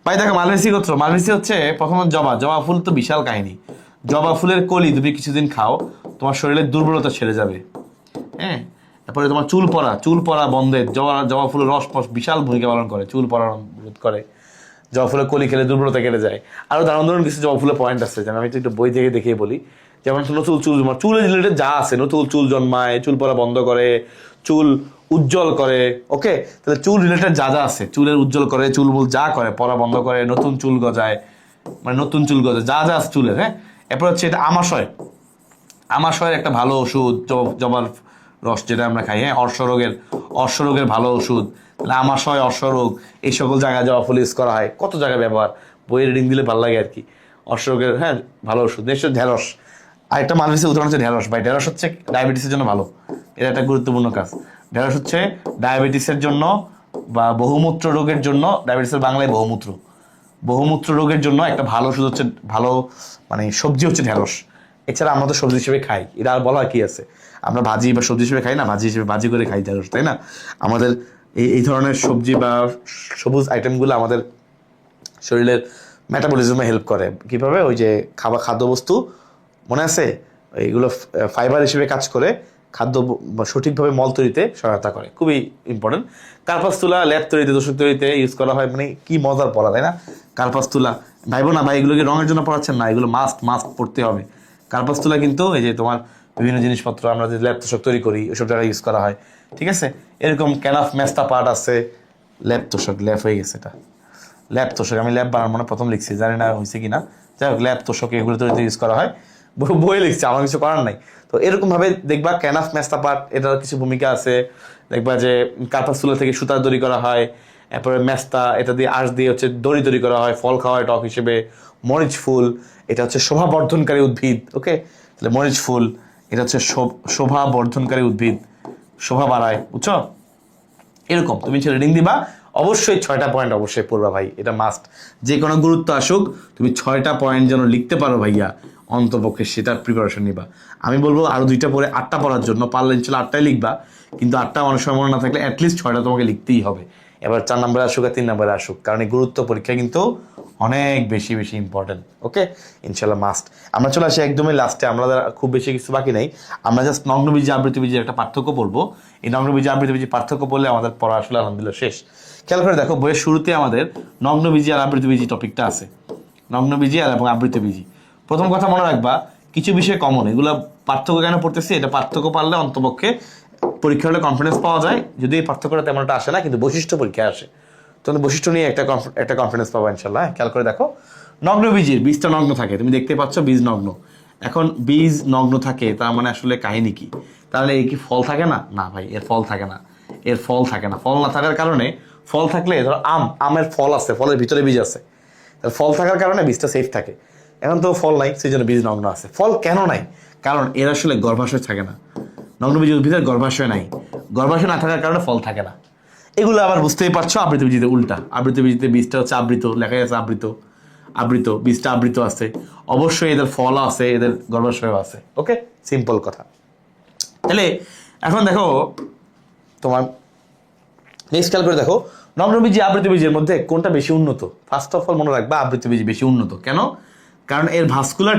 Speaker 1: ভাই দেখো মালভেসি গোত্র, মালভেসি হচ্ছে প্রথমত জবা ফুল তো বিশাল কাহিনী। জবা ফুলের কলি তুমি কিছুদিন খাও, তোমার শরীরের দুর্বলতা ছেড়ে যাবে, হ্যাঁ। তারপরে তোমার চুল পড়া বন্ধে জবা ফুলের রস বিশাল ভূমিকা পালন করে, চুল পড়া রোধ করে। জবা ফুলের কলি খেলে দুর্বলতা কেটে যায়। আরো দারুণ কিছু জবা ফুলের পয়েন্ট আছে, যেমন আমি একটু বই থেকে দেখে বলি। যেমন চুলের রিলেটেড যা আছে, নতুন চুল জন্মায়, চুল পড়া বন্ধ করে, চুল উজ্জ্বল করে, ওকে? তাহলে চুল রিলেটেড যা আছে, চুলের উজ্জ্বল করে, চুল যা করে, পড়া বন্ধ করে, নতুন চুল গজায়, যা আছে চুলের, হ্যাঁ। এরপর হচ্ছে এটা আমাশয়ের একটা ভালো ওষুধ, জবার রস যেটা আমরা খাই, হ্যাঁ। অর্শরোগের ভালো ওষুধ। তাহলে আমাশয়, অর্শরোগ, এই সকল জায়গায় জবা ফুল ইউজ করা হয়, কত জায়গায় ব্যবহার, বইয়ের রিডিং দিলে ভালো লাগে আর কি। অর্শরোগের, হ্যাঁ, ভালো ওষুধ। নেক্সট ঢেঁড়স, আর একটা মালভেসির উদাহরণ হচ্ছে ঢেঁড়স। ভাই ঢেঁড়স হচ্ছে ডায়াবেটিসের জন্য ভালো, এটা একটা গুরুত্বপূর্ণ কাজ। ঢেঁড়স হচ্ছে ডায়াবেটিসের জন্য বা বহুমূত্র রোগের জন্য, ডায়াবেটিসের বাংলায় বহুমূত্র রোগের জন্য একটা ভালো ওষুধ হচ্ছে, ভালো মানে সবজি হচ্ছে ঢেঁড়স। এছাড়া আমরা তো সবজি হিসেবে খাই, এটা আর বলার কি আছে? আমরা ভাজি বা সবজি হিসেবে খাই না, ভাজি করে খাই ঢেঁড়স, তাই না? আমাদের এই ধরনের সবজি বা সবুজ আইটেমগুলো আমাদের শরীরের মেটাবলিজমে হেল্প করে। কিভাবে? ওই যে খাদ্যবস্তু মনে আছে, এইগুলো ফাইবার হিসেবে কাজ করে, খাদ্য সঠিকভাবে মল তৈরিতে সহায়তা করে, খুবই ইম্পর্টেন্ট। কার্পাস তুলা ল্যাব তৈরিতে, দূষক তৈরিতে ইউজ করা হয়। মানে কি মজার পড়া, তাই না? কার্পাস তুলা ভাইবো না ভাই, এগুলোকে রঙের জন্য পড়াচ্ছেন না, এগুলো মাস্ট পড়তে হবে। কার্পাস তুলা কিন্তু এই যে তোমার বিভিন্ন জিনিসপত্র আমরা যে ল্যাব তোষক তৈরি করি ওইসব জায়গায় ইউজ করা হয়, ঠিক আছে? এরকম ক্যানাফ মেস্তা পার্ট আছে, ল্যাব হয়ে গেছে এটা, ল্যাব তোষক। আমি ল্যাব বানার মানে প্রথম লিখছি, জানি না হয়েছে কিনা। যাই হোক, ল্যাব তোষক এগুলো তৈরিতে ইউজ করা হয়, বই লিখছি, আমার কিছু করার নাই। তো এরকম ভাবে দেখবা ক্যানাফ মেস্তা পার্ট, এটার কিছু ভূমিকা আছে। দেখবা যে কার্পাস তুলা থেকে সুতা তৈরি করা হয়। এরপরে মেস্তা, এটা দিয়ে আঁশ দিয়ে হচ্ছে দড়ি তৈরি করা হয়, ফল খাওয়া হয় টক হিসেবে। মরিচ ফুল, এটা হচ্ছে শোভা বর্ধনকারী উদ্ভিদ, ওকে? তাহলে মরিচ ফুল, এটা হচ্ছে শোভা বর্ধনকারী উদ্ভিদ, শোভা বাড়ায়, বুঝছো? এরকম তুমি রিডিং দিবা, অবশ্যই 6টা পয়েন্ট অবশ্যই পড়বা ভাই, এটা মাস্ট। যে কোনো গুরুত্ব আসুক, তুমি 6টা পয়েন্ট যেন লিখতে পারো ভাইয়া, অন্তপক্ষে সেটার প্রিপারেশন নিবা। আমি বলবো আরো 2টা পরে 8টা পড়ার জন্য, পারলে ইনশাল্লাহ 8টাই লিখবা, কিন্তু 8টা অনেক সময় মনে না থাকলে অ্যাটলিস্ট 6টা তোমাকে লিখতেই হবে। এবার 4 নম্বরে আসুক আর 3 নম্বরে আসুক, কারণ এই গুরুত্ব পরীক্ষা কিন্তু অনেক বেশি ইম্পর্টেন্ট, ওকে? ইনশাল্লাহ মাস্ট। আমরা চলে আসি একদমই লাস্টে, আমাদের খুব বেশি কিছু বাকি নেই। আমরা জাস্ট নগ্নবীজি আবৃতবীজির একটা পার্থক্য পড়বো। এই নগ্নবীজি আবৃতবীজি পার্থক্য পড়লে আমাদের পড়া আসলে আলহামদুলিল্লাহ শেষ। খেয়াল করে দেখো, বইয়ের শুরুতে আমাদের নগ্নবীজি আর আবৃতবীজি টপিকটা আছে, নগ্নবীজি আর এবং আবৃতবীজি। প্রথম কথা মনে রাখবা, কিছু বিষয় কমন, এগুলো পার্থক্য কেন পড়তেছি, এটা পার্থক্য পারলে অন্তপক্ষে পরীক্ষা হলে কনফিডেন্স পাওয়া যায়। যদি এই পার্থক্যটা তেমন একটা আসে না, কিন্তু বৈশিষ্ট্য পরীক্ষায় আসে, তখন বৈশিষ্ট্য নিয়ে একটা কনফিডেন্স পাবো ইনশাল্লাহ। খেয়াল করে দেখো, নগ্নবীজির বীজটা নগ্ন থাকে, তুমি দেখতে পাচ্ছ বীজ নগ্ন। এখন বীজ নগ্ন থাকে, তার মানে আসলে কাহিনী কি? তাহলে এই কি ফল থাকে না? না ভাই, এর ফল থাকে না, ফল না থাকার কারণে, ফল থাকলে ধরো আমের ফল আছে, ফলের ভিতরে বীজ আছে, ফল থাকার কারণে বীজটা সেফ থাকে। এখন তো ফল নাই, সেই জন্য বীজ নগ্ন আছে। ফল কেন নাই? কারণ এর আসলে গর্ভাশয় থাকে না, নগ্নবীজ উদ্ভিদের গর্ভাশয় নাই, গর্ভাশয় না থাকার কারণে ফল থাকে না। এগুলো আবার বুঝতেই পারছো, আবৃতবীজিতে উল্টা। আবৃতবীজিতে বীজটা হচ্ছে আবৃত, লেখাই আছে আবৃত, বীজটা আবৃত আছে, অবশ্যই এদের ফল আছে, এদের গর্ভাশয় আছে, ওকে? সিম্পল কথা। তাহলে এখন দেখো তোমার নেক্সট খেয়াল করে দেখো নগ্নবীজি আবৃতবীজের মধ্যে কোনটা বেশি উন্নত। ফার্স্ট অফ অল মনে রাখবা আবৃতবীজ বেশি উন্নত। কেন? কারণ এর vascular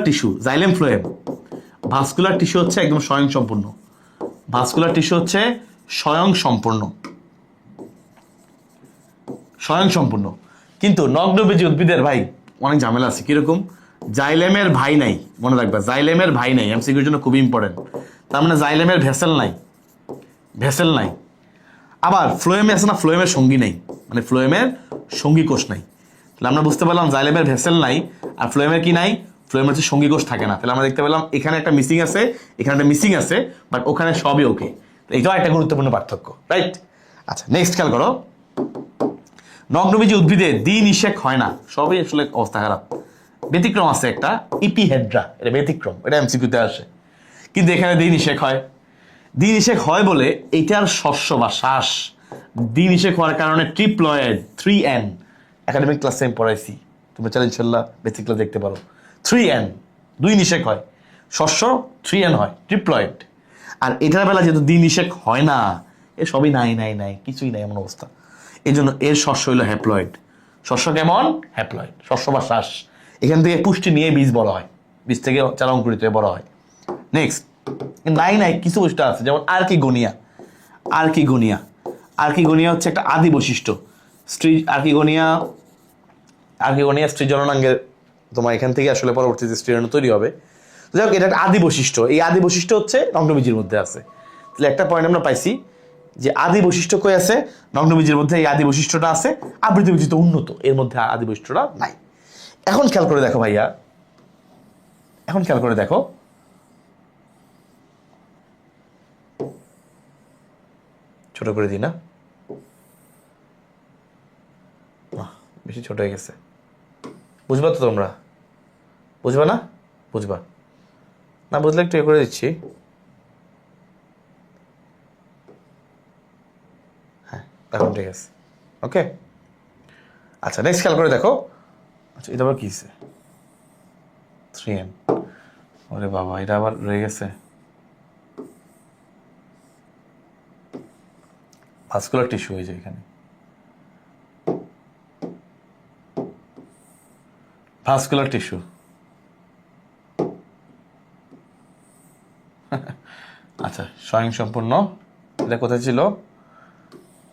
Speaker 1: tissue xylem phloem, vascular tissue হচ্ছে একদম স্বয়ংসম্পূর্ণ। ভাস্কুলার টিস্যু হচ্ছে স্বয়ংসম্পূর্ণ। কিন্তু নগ্নবীজি উদ্ভিদের ভাই অনেক ঝামেলা আছে। কিরকম? জাইলেমের ভাই নাই, মনে রাখবা জাইলেমের ভাই নাই, এমসিকিউর জন্য খুবই ইম্পর্টেন্ট। তার মানে জাইলেমের ভেসেল নাই। আবার ফ্লোয়েমে আছে না, ফ্লোয়েমের সঙ্গী নেই, মানে ফ্লোয়েমের সঙ্গী কোষ নাই। তাহলে আমরা বুঝতে পারলাম জাইলেমের ভেসেল নাই, আর ফ্লোয়েমের কি নাই, ফ্লোয়েমের হচ্ছে সঙ্গী কোষ থাকে না। তাহলে আমরা দেখতে পেলাম এখানে একটা মিসিং আছে, এখানে একটা মিসিং আছে, বাট ওখানে সবই ওকে। এইটাও একটা গুরুত্বপূর্ণ পার্থক্য, রাইট? আচ্ছা নেক্সট খেয়াল করো, নগ্নবীজি উদ্ভিদে দ্বিনিষেক হয় না, সবই আসলে অবস্থা খারাপ। ব্যতিক্রম আছে একটা, ইপিহেড্রা, এটা ব্যতিক্রম, এটা এমসিকিউতে আসে। কিন্তু এখানে দ্বিনিষেক হয় বলে এটার শস্য বা শ্বাস দ্বিনিষেক হওয়ার কারণে ট্রিপ্লয়েড 3N একাডেমিক ক্লাসে আমি পড়াইছি, তুমি চাইলে ইনশাল্লাহ বেসিক ক্লাস দেখতে পারো। 3N দুই নিষেক হয়, শস্য 3N হয়, ট্রিপ্লয়েড। আর এটার বেলা যেহেতু দ্বিনিষেক হয় না, এ সবই নাই কিছুই নাই এমন অবস্থা। এই জন্য এর শস্য হইল হ্যাপ্লয়েড। শস্য কেমন? হ্যাপ্লয়েড, শস্য বা শ্বাস। এখান থেকে পুষ্টি নিয়ে বীজ বড় হয়, বীজ থেকে চারা অঙ্কুরিত হয়ে বড় হয়। নেক্সট নাই কিছু বৈশিষ্ট্য আছে, যেমন আর্কিগোনিয়া হচ্ছে একটা আদি বৈশিষ্ট্য। আর্কিগোনিয়া স্ত্রী জননাঙ্গের তোমার এখান থেকে আসলে পরবর্তীতে স্ত্রীজনন তৈরি হবে। যাই হোক, এটা একটা আদি বৈশিষ্ট্য। এই আদি বৈশিষ্ট্য হচ্ছে নগ্নবীজির মধ্যে আছে। তাহলে একটা পয়েন্ট আমরা পাইছি যে আদি বৈশিষ্ট্য কই আছে, নগ্নবীজির মধ্যে এই আদি বৈশিষ্ট্যটা আছে। আবৃতবীজি তো উন্নত, এর মধ্যে আদি বৈশিষ্ট্যটা নাই। এখন খেয়াল করে দেখো ভাইয়া, ছোট করে দিই না, বেশি ছোট হয়ে গেছে। বুঝবা তো তোমরা? বুঝবা না? বুঝবা না, বুঝলে একটু করে দিচ্ছি। হ্যাঁ এখন ঠিক আছে, ওকে। আচ্ছা নেক্সট খেয়াল করে দেখো, আচ্ছা এটা আবার কি 3N, ওরে বাবা এটা আবার রয়ে গেছে। ভাস্কুলার টিস্যু হয়ে যায় এখানে, ভাস্কুলার টিস্যু। আচ্ছা স্বয়ংসম্পূর্ণ, এটা কোথায় ছিল?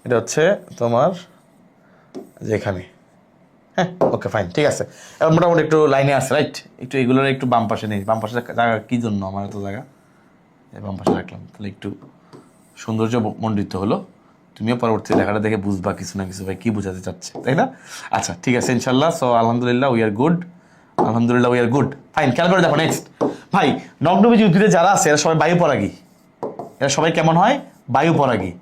Speaker 1: এটা হচ্ছে তোমার যেখানে। হ্যাঁ ওকে ফাইন, ঠিক আছে। এবার মোটামুটি একটু লাইনে আছে, রাইট? একটু এগুলোর একটু বাম পাশে নেই, বাম পাশে জায়গা কী জন্য আমার এত জায়গা, বাম পাশে রাখলাম, তাহলে একটু সৌন্দর্য মণ্ডিত হলো। তুমিও পরবর্তী লেখাটা দেখে বুঝবা কিছু না কিছু ভাই কি বোঝাতে চাচ্ছে, তাই না? আচ্ছা ঠিক আছে ইনশাল্লাহ। সো আলহামদুলিল্লাহ উই আর গুড, ফাইন। খেয়াল করে দেখো নেক্সট ভাই, নগ্নবীজি উদ্ভিদে যারা আছে এরা সবাই বায়ু পরাগী। এরা সবাই কেমন হয়? বায়ু পরাগী।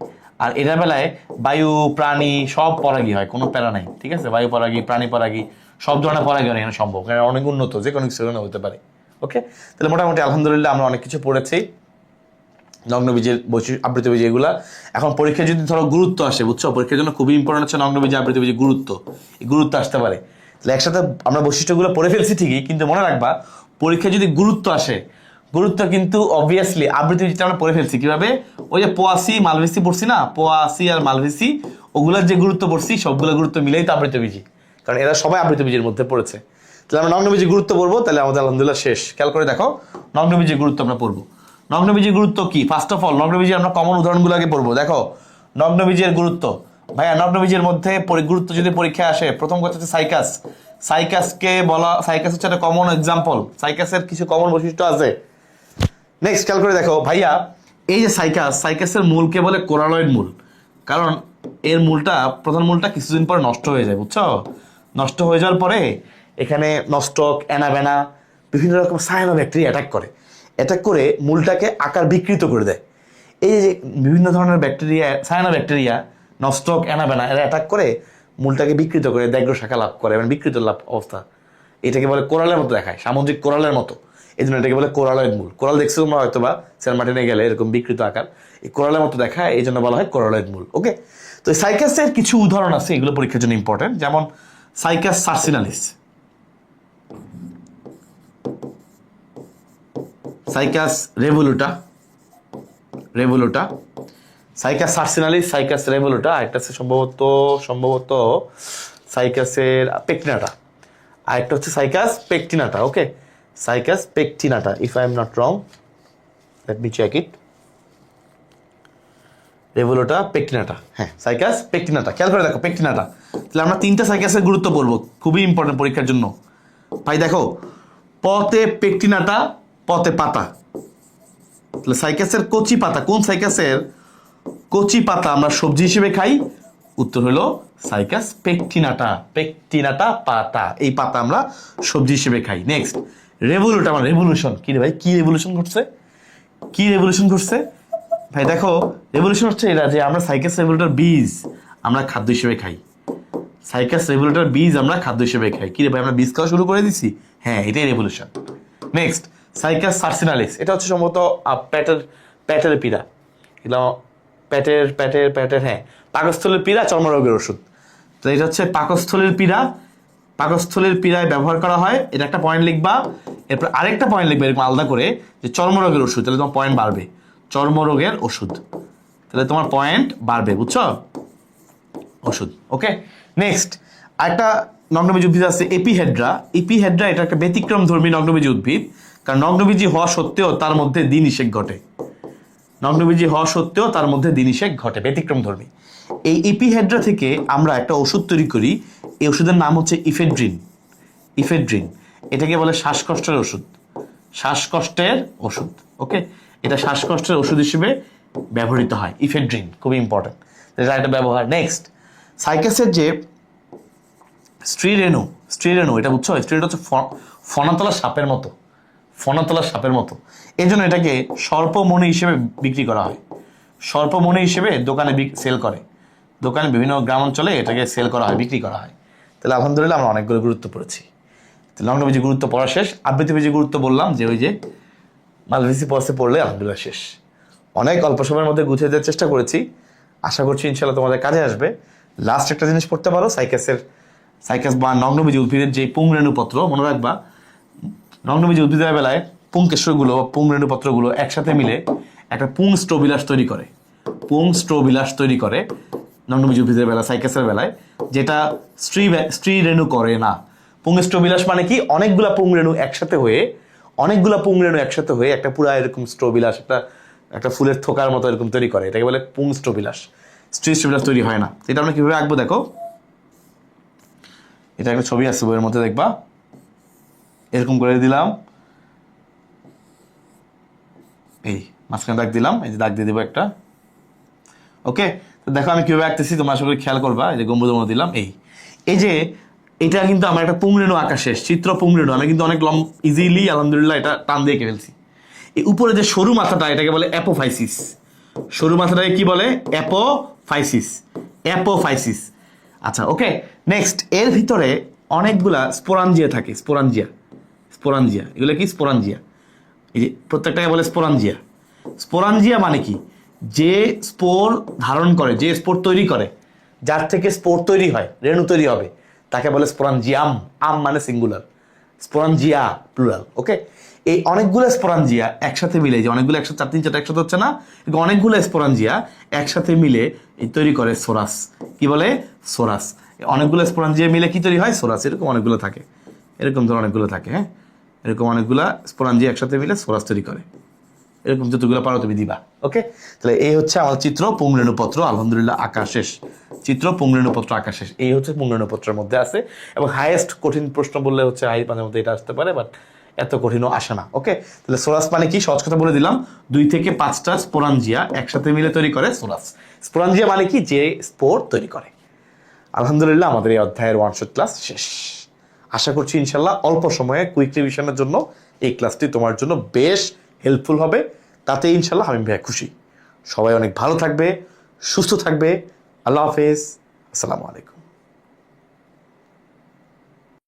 Speaker 1: আর এটার বেলায় বায়ু প্রাণী সব পরাগী হয়, কোনো প্যারা নাই, ঠিক আছে? বায়ু পরাগী, প্রাণী পরাগী, সব ধরনের পরাগী এখানে সম্ভব, কারণ অনেক উন্নত, যে কোনো কিছু হতে পারে। ওকে, তাহলে মোটামুটি আলহামদুলিল্লাহ আমরা অনেক কিছু পড়েছি নগ্নবীজের আবৃতবীজ এগুলা। এখন পরীক্ষায় যদি ধরো গুরুত্ব আসে, বুঝছো, পরীক্ষার জন্য খুবই ইম্পর্টেন্ট হচ্ছে নগ্নবীজ আবৃতবীজের গুরুত্ব। এই গুরুত্ব আসতে পারে, তাহলে একসাথে আমরা বৈশিষ্ট্যগুলো পড়ে ফেলছি ঠিকই, কিন্তু মনে রাখবা পরীক্ষায় যদি গুরুত্ব আসে, গুরুত্ব কিন্তু অবভিয়াসলি আবৃতবীজটা আমরা পড়ে ফেলছি কিভাবে, ওই যে পোয়াসি মালভেসি পড়ছি না, পোয়াসি আর মালভেসি, ওগুলার যে গুরুত্ব পড়ছি সবগুলো গুরুত্ব মিলেই তো আবৃতবীজি, কারণ এরা সবাই আবৃতবীজের মধ্যে পড়েছে। তাহলে আমরা নগ্নবীজের গুরুত্ব পড়বো, তাহলে আমাদের আলহামদুলিল্লাহ শেষ। খেয়াল করে দেখো নগ্নবীজের গুরুত্ব আমরা পড়বো। নগ্নবীজের গুরুত্ব কি? ফার্স্ট অফ অল নগ্নবীজের আমরা কমন উদাহরণগুলো আগে পড়বো। দেখো নগ্নবীজের গুরুত্ব, ভাইয়া নগ্নবীজের মধ্যে গুরুত্ব যদি পরীক্ষায় আসে, প্রথম কথা হচ্ছে সাইকাস। সাইকাসকে বলা, সাইকাস হচ্ছে একটা কমন এক্সাম্পল, সাইকাসের কিছু কমন বৈশিষ্ট্য আছে। নেক্সট খেয়াল করে দেখো ভাইয়া, এই যে সাইকাসের মূলকে বলে কোরালয়েড মূল, কারণ এর মূলটা, প্রধান মূলটা কিছুদিন পরে নষ্ট হয়ে যায়, বুঝছো? নষ্ট হয়ে যাওয়ার পরে এখানে নস্টক, অ্যানাবেনা, বিভিন্ন রকম সায়ানোব্যাকটেরিয়া অ্যাটাক করে মূলটাকে আকার বিকৃত করে দেয়। এই যে বিভিন্ন ধরনের ব্যাকটেরিয়া, সায়ানোব্যাকটেরিয়া, নস্টক, অ্যানাবেনা, এরা অ্যাটাক করে মূলটাকে বিকৃত করে দ্যাগ্র শাখা লাভ করে, মানে বিকৃত লাভ অবস্থা। এটাকে বলে কোরালের মতো দেখায়, সামুদ্রিক কোরালের মতো, এই জন্য এটাকে বলে কোরালয়েড মূল। কোরাল দেখছো তোমরা হয়তো বা সেন্ট মার্টিনে গেলে, এরকম বিকৃত আকার, এই কোরালের মতো দেখায়, এই জন্য বলা হয় কোরালয়েড মূল। ওকে, তো সাইকাসের কিছু উদাহরণ আছে, এগুলো পরীক্ষার জন্য ইম্পর্টেন্ট, যেমন Cycas circinalis, Cycas revoluta, revoluta, Cycas circinalis, Cycas revoluta, একটা হচ্ছে সম্ভবত সাইকাসের পেকটিনাটা, আরেকটা হচ্ছে Cycas pectinata. Okay, Cycas pectinata, if I am not wrong, let me check it. Revoluta, pectinata, হ্যাঁ সাইকাস পেকটিনাটা। খেয়াল করে দেখো পেকটিনাটা। তাহলে আমরা তিনটা সাইকাসের গুরুত্ব বলবো, খুবই ইম্পর্টেন্ট পরীক্ষার জন্য। ভাই দেখো, পতে পেকটিনাটা, পতে পাতা। তাহলে সাইকাসের কচি পাতা, কোন সাইকাসের কচি পাতা আমরা সবজি হিসেবে খাই? উত্তর হলো সাইকাস পেকটিনাটা, পেকটিনাটা পাতা, এই পাতা আমরা সবজি হিসেবে খাই। নেক্সট, রেভোলুটা, আমার রেভলিউশন। কি রে ভাই, কি রেভলিউশন ঘটছে? কি রেভলিউশন ঘটছে ভাই? দেখো, রেভলিউশন হচ্ছে এটা যে আমরা সাইকাস রেভোলুটার বীজ আমরা খাদ্য হিসেবে খাই। সাইকাস রেভোলুটার বীজ আমরা খাদ্য হিসেবে খাই। কি রে ভাই, আমরা বীজ খাওয়া শুরু করে দিছি? হ্যাঁ, এটাই রেভলিউশন। নেক্সট, সাইকাস সার্সিনালিস, এটা হচ্ছে সম্ভবত প্যাটের পীড়া, এগুলো প্যাটের হ্যাঁ, পাকস্থলীর পীড়া, চর্মরোগের ওষুধ। তো এটা হচ্ছে পাকস্থলীর পীড়া, পাকস্থলীর পীড়ায় ব্যবহার করা হয়, এটা একটা পয়েন্ট লিখবা। এরপর আরেকটা পয়েন্ট লিখবে এরকম আলাদা করে, যে চর্মরোগের ওষুধ, তাহলে তোমার পয়েন্ট বাড়বে। চর্মরোগের ওষুধ, তাহলে তোমার পয়েন্ট বাড়বে, বুঝছো? ওষুধ। ওকে, নেক্সট, আরেকটা নগ্নবীজ উদ্ভিদ আছে এপিহেড্রা। এপিহেড্রা এটা একটা ব্যতিক্রম ধর্মী নগ্নবীজ উদ্ভিদ, কারণ নগ্নবীজি হওয়া সত্ত্বেও তার মধ্যে দিনিষেক ঘটে। নগ্নবীজি হওয়া সত্ত্বেও তার মধ্যে দিনিষেক ঘটে, ব্যতিক্রম ধর্মী। এই এপিহেড্রা থেকে আমরা একটা ওষুধ তৈরি করি, এই ওষুধের নাম হচ্ছে ইফেড্রিন। ইফেড্রিন, এটাকে বলে শ্বাসকষ্টের ওষুধ, শ্বাসকষ্টের ওষুধ। ওকে, এটা শ্বাসকষ্টের ওষুধ হিসেবে ব্যবহৃত হয়, ইফেড্রিন, খুবই ইম্পর্টেন্ট, এটা একটা ব্যবহার। নেক্সট, সাইকাসের যে স্ত্রীরেণু, এটা বুঝছো? স্ত্রীরেণু হচ্ছে ফনাতলা সাপের মতো, ফনাতলা সাপের মতো, এই জন্য এটাকে সর্পমণি হিসেবে বিক্রি করা হয়। সর্পমণি হিসেবে দোকানে সেল করে, দোকানে বিভিন্ন গ্রাম অঞ্চলে এটাকে সেল করা হয়, বিক্রি করা হয়। তাহলে আলহামদুলিল্লাহ আমরা অনেকগুলো গুরুত্ব পড়েছি। নগ্নবীজি গুরুত্ব পড়া শেষ। আবৃত্তিবীজি গুরুত্ব বললাম, যে ওই যে মালভেসি পর্সে পড়লে আলহামদুলিল্লাহ শেষ। অনেক অল্প সময়ের মধ্যে গুছিয়ে দেওয়ার চেষ্টা করেছি, আশা করছি ইনশাল্লাহ তোমাদের কাজে আসবে। লাস্ট একটা জিনিস পড়তে পারো, সাইকাস বা নগ্নবীজি উদ্ভিদের যে পুংরেণুপত্র, মনে রাখবা নগ্নবীজি উদ্ভিদের বেলায় পুংকেশরগুলো, পুংরেণুপত্রগুলো একসাথে মিলে একটা পুং স্ট্রোবিলাস তৈরি করে, পুং স্ট্রোবিলাস তৈরি করে নগ্নবীজি উদ্ভিদের বেলা, সাইকাসের বেলায়, যেটা স্ত্রী রেণু করে না। পুং স্ট্রোবিলাস মানে কি? অনেকগুলা পুংরেণু একসাথে হয়ে, একটা পুরা এরকম স্ট্রোবিলাস, একটা ফুলের থোকার মতো এরকম তৈরি করে, এটাকে বলে পুং স্ট্রোবিলাস। স্ত্রী স্ট্রোবিলাস তৈরি হয় না। এটা আমরা কিভাবে আঁকবো দেখো, এটা একটা ছবি আছে বইয়ের মধ্যে, দেখবা এরকম করে দিলাম, এই মাঝখানে দাগ দিলাম, এই যে দাগ দিয়ে দেবো একটা। ওকে, তো দেখো আমি কিভাবে আঁকতেছি, তোমরা আশা করি খেয়াল করবা। এই যে গম্বুজের মধ্যে দিলাম, এই যে এটা কিন্তু আমার একটা পুংরেণু আঁকা শেষ, চিত্র পুংরেণু। আমি কিন্তু অনেক ইজিলি আলহামদুলিল্লাহ এটা টান দিয়ে এঁকে ফেলছি। এই উপরে যে সরু মাথাটা, এটাকে বলে অ্যাপোফাইসিস। সরু মাথাটাকে কি বলে? অ্যাপোফাইসিস। আচ্ছা, ওকে, নেক্সট, এর ভিতরে অনেকগুলা স্পোরাঞ্জিয়া থাকে, স্পোরাঞ্জিয়া, এগুলো কি? স্পোরাঞ্জিয়া, এই যে প্রত্যেকটাকে বলে স্পোরাঞ্জিয়া। স্পোরাঞ্জিয়া মানে কি? যে স্পোর ধারণ করে, যে স্পোর তৈরি করে, যার থেকে স্পোর তৈরি হয়, রেণু তৈরি হবে, তাকে বলে স্পোরাঞ্জিয়াম। আম মানে সিঙ্গুলার, স্পোরাঞ্জিয়া প্লুরাল। ওকে, এই অনেকগুলো স্পোরাঞ্জিয়া একসাথে মিলে, যে অনেকগুলো একসাথে, 4 3 4 একসাথে হচ্ছে না, অনেকগুলো স্পোরাঞ্জিয়া একসাথে মিলে তৈরি করে সোরাস। কি বলে? সোরাস। অনেকগুলো স্পোরাঞ্জিয়া মিলে কি তৈরি হয়? সোরাস। এরকম অনেকগুলো থাকে, এরকম ধর অনেকগুলো থাকে, হ্যাঁ, এরকম অনেকগুলা স্পোরাঞ্জিয়া একসাথে মিলে সোরাস তৈরি করে। এরকম যতগুলো পারো তুমি দিবা। ওকে, তাহলে এই হচ্ছে আমার চিত্র পুংরেণুপত্র, আলহামদুলিল্লাহ আঁকা শেষ। চিত্র পুংরেণুপত্র আঁকা শেষ, এই হচ্ছে পুংরেণুপত্রের মধ্যে আছে। এবং হাইয়েস্ট কঠিন প্রশ্ন বললে হচ্ছে মাঝে মধ্যে এটা আসতে পারে, বাট এত কঠিনও আসে না। ওকে, তাহলে সোরাস মানে কি? সহজ কথা বলে দিলাম, 2 থেকে 5টা স্পোরাঞ্জিয়া একসাথে মিলে তৈরি করে সোরাস। স্পোরাঞ্জিয়া মানে কি? যে স্পোর তৈরি করে। আলহামদুলিল্লাহ আমাদের এই অধ্যায়ের ওয়ান শট ক্লাস শেষ। আশা করছি ইনশাল্লাহ অল্প সময়ে কুইক রিভিশনের জন্য এই ক্লাসটি তোমার জন্য বেশ হেল্পফুল হবে। তাতে ইনশাল্লাহ আমি ভাই খুশি। সবাই অনেক ভালো থাকবে, সুস্থ থাকবে। আল্লাহ হাফেজ, আসসালামু আলাইকুম।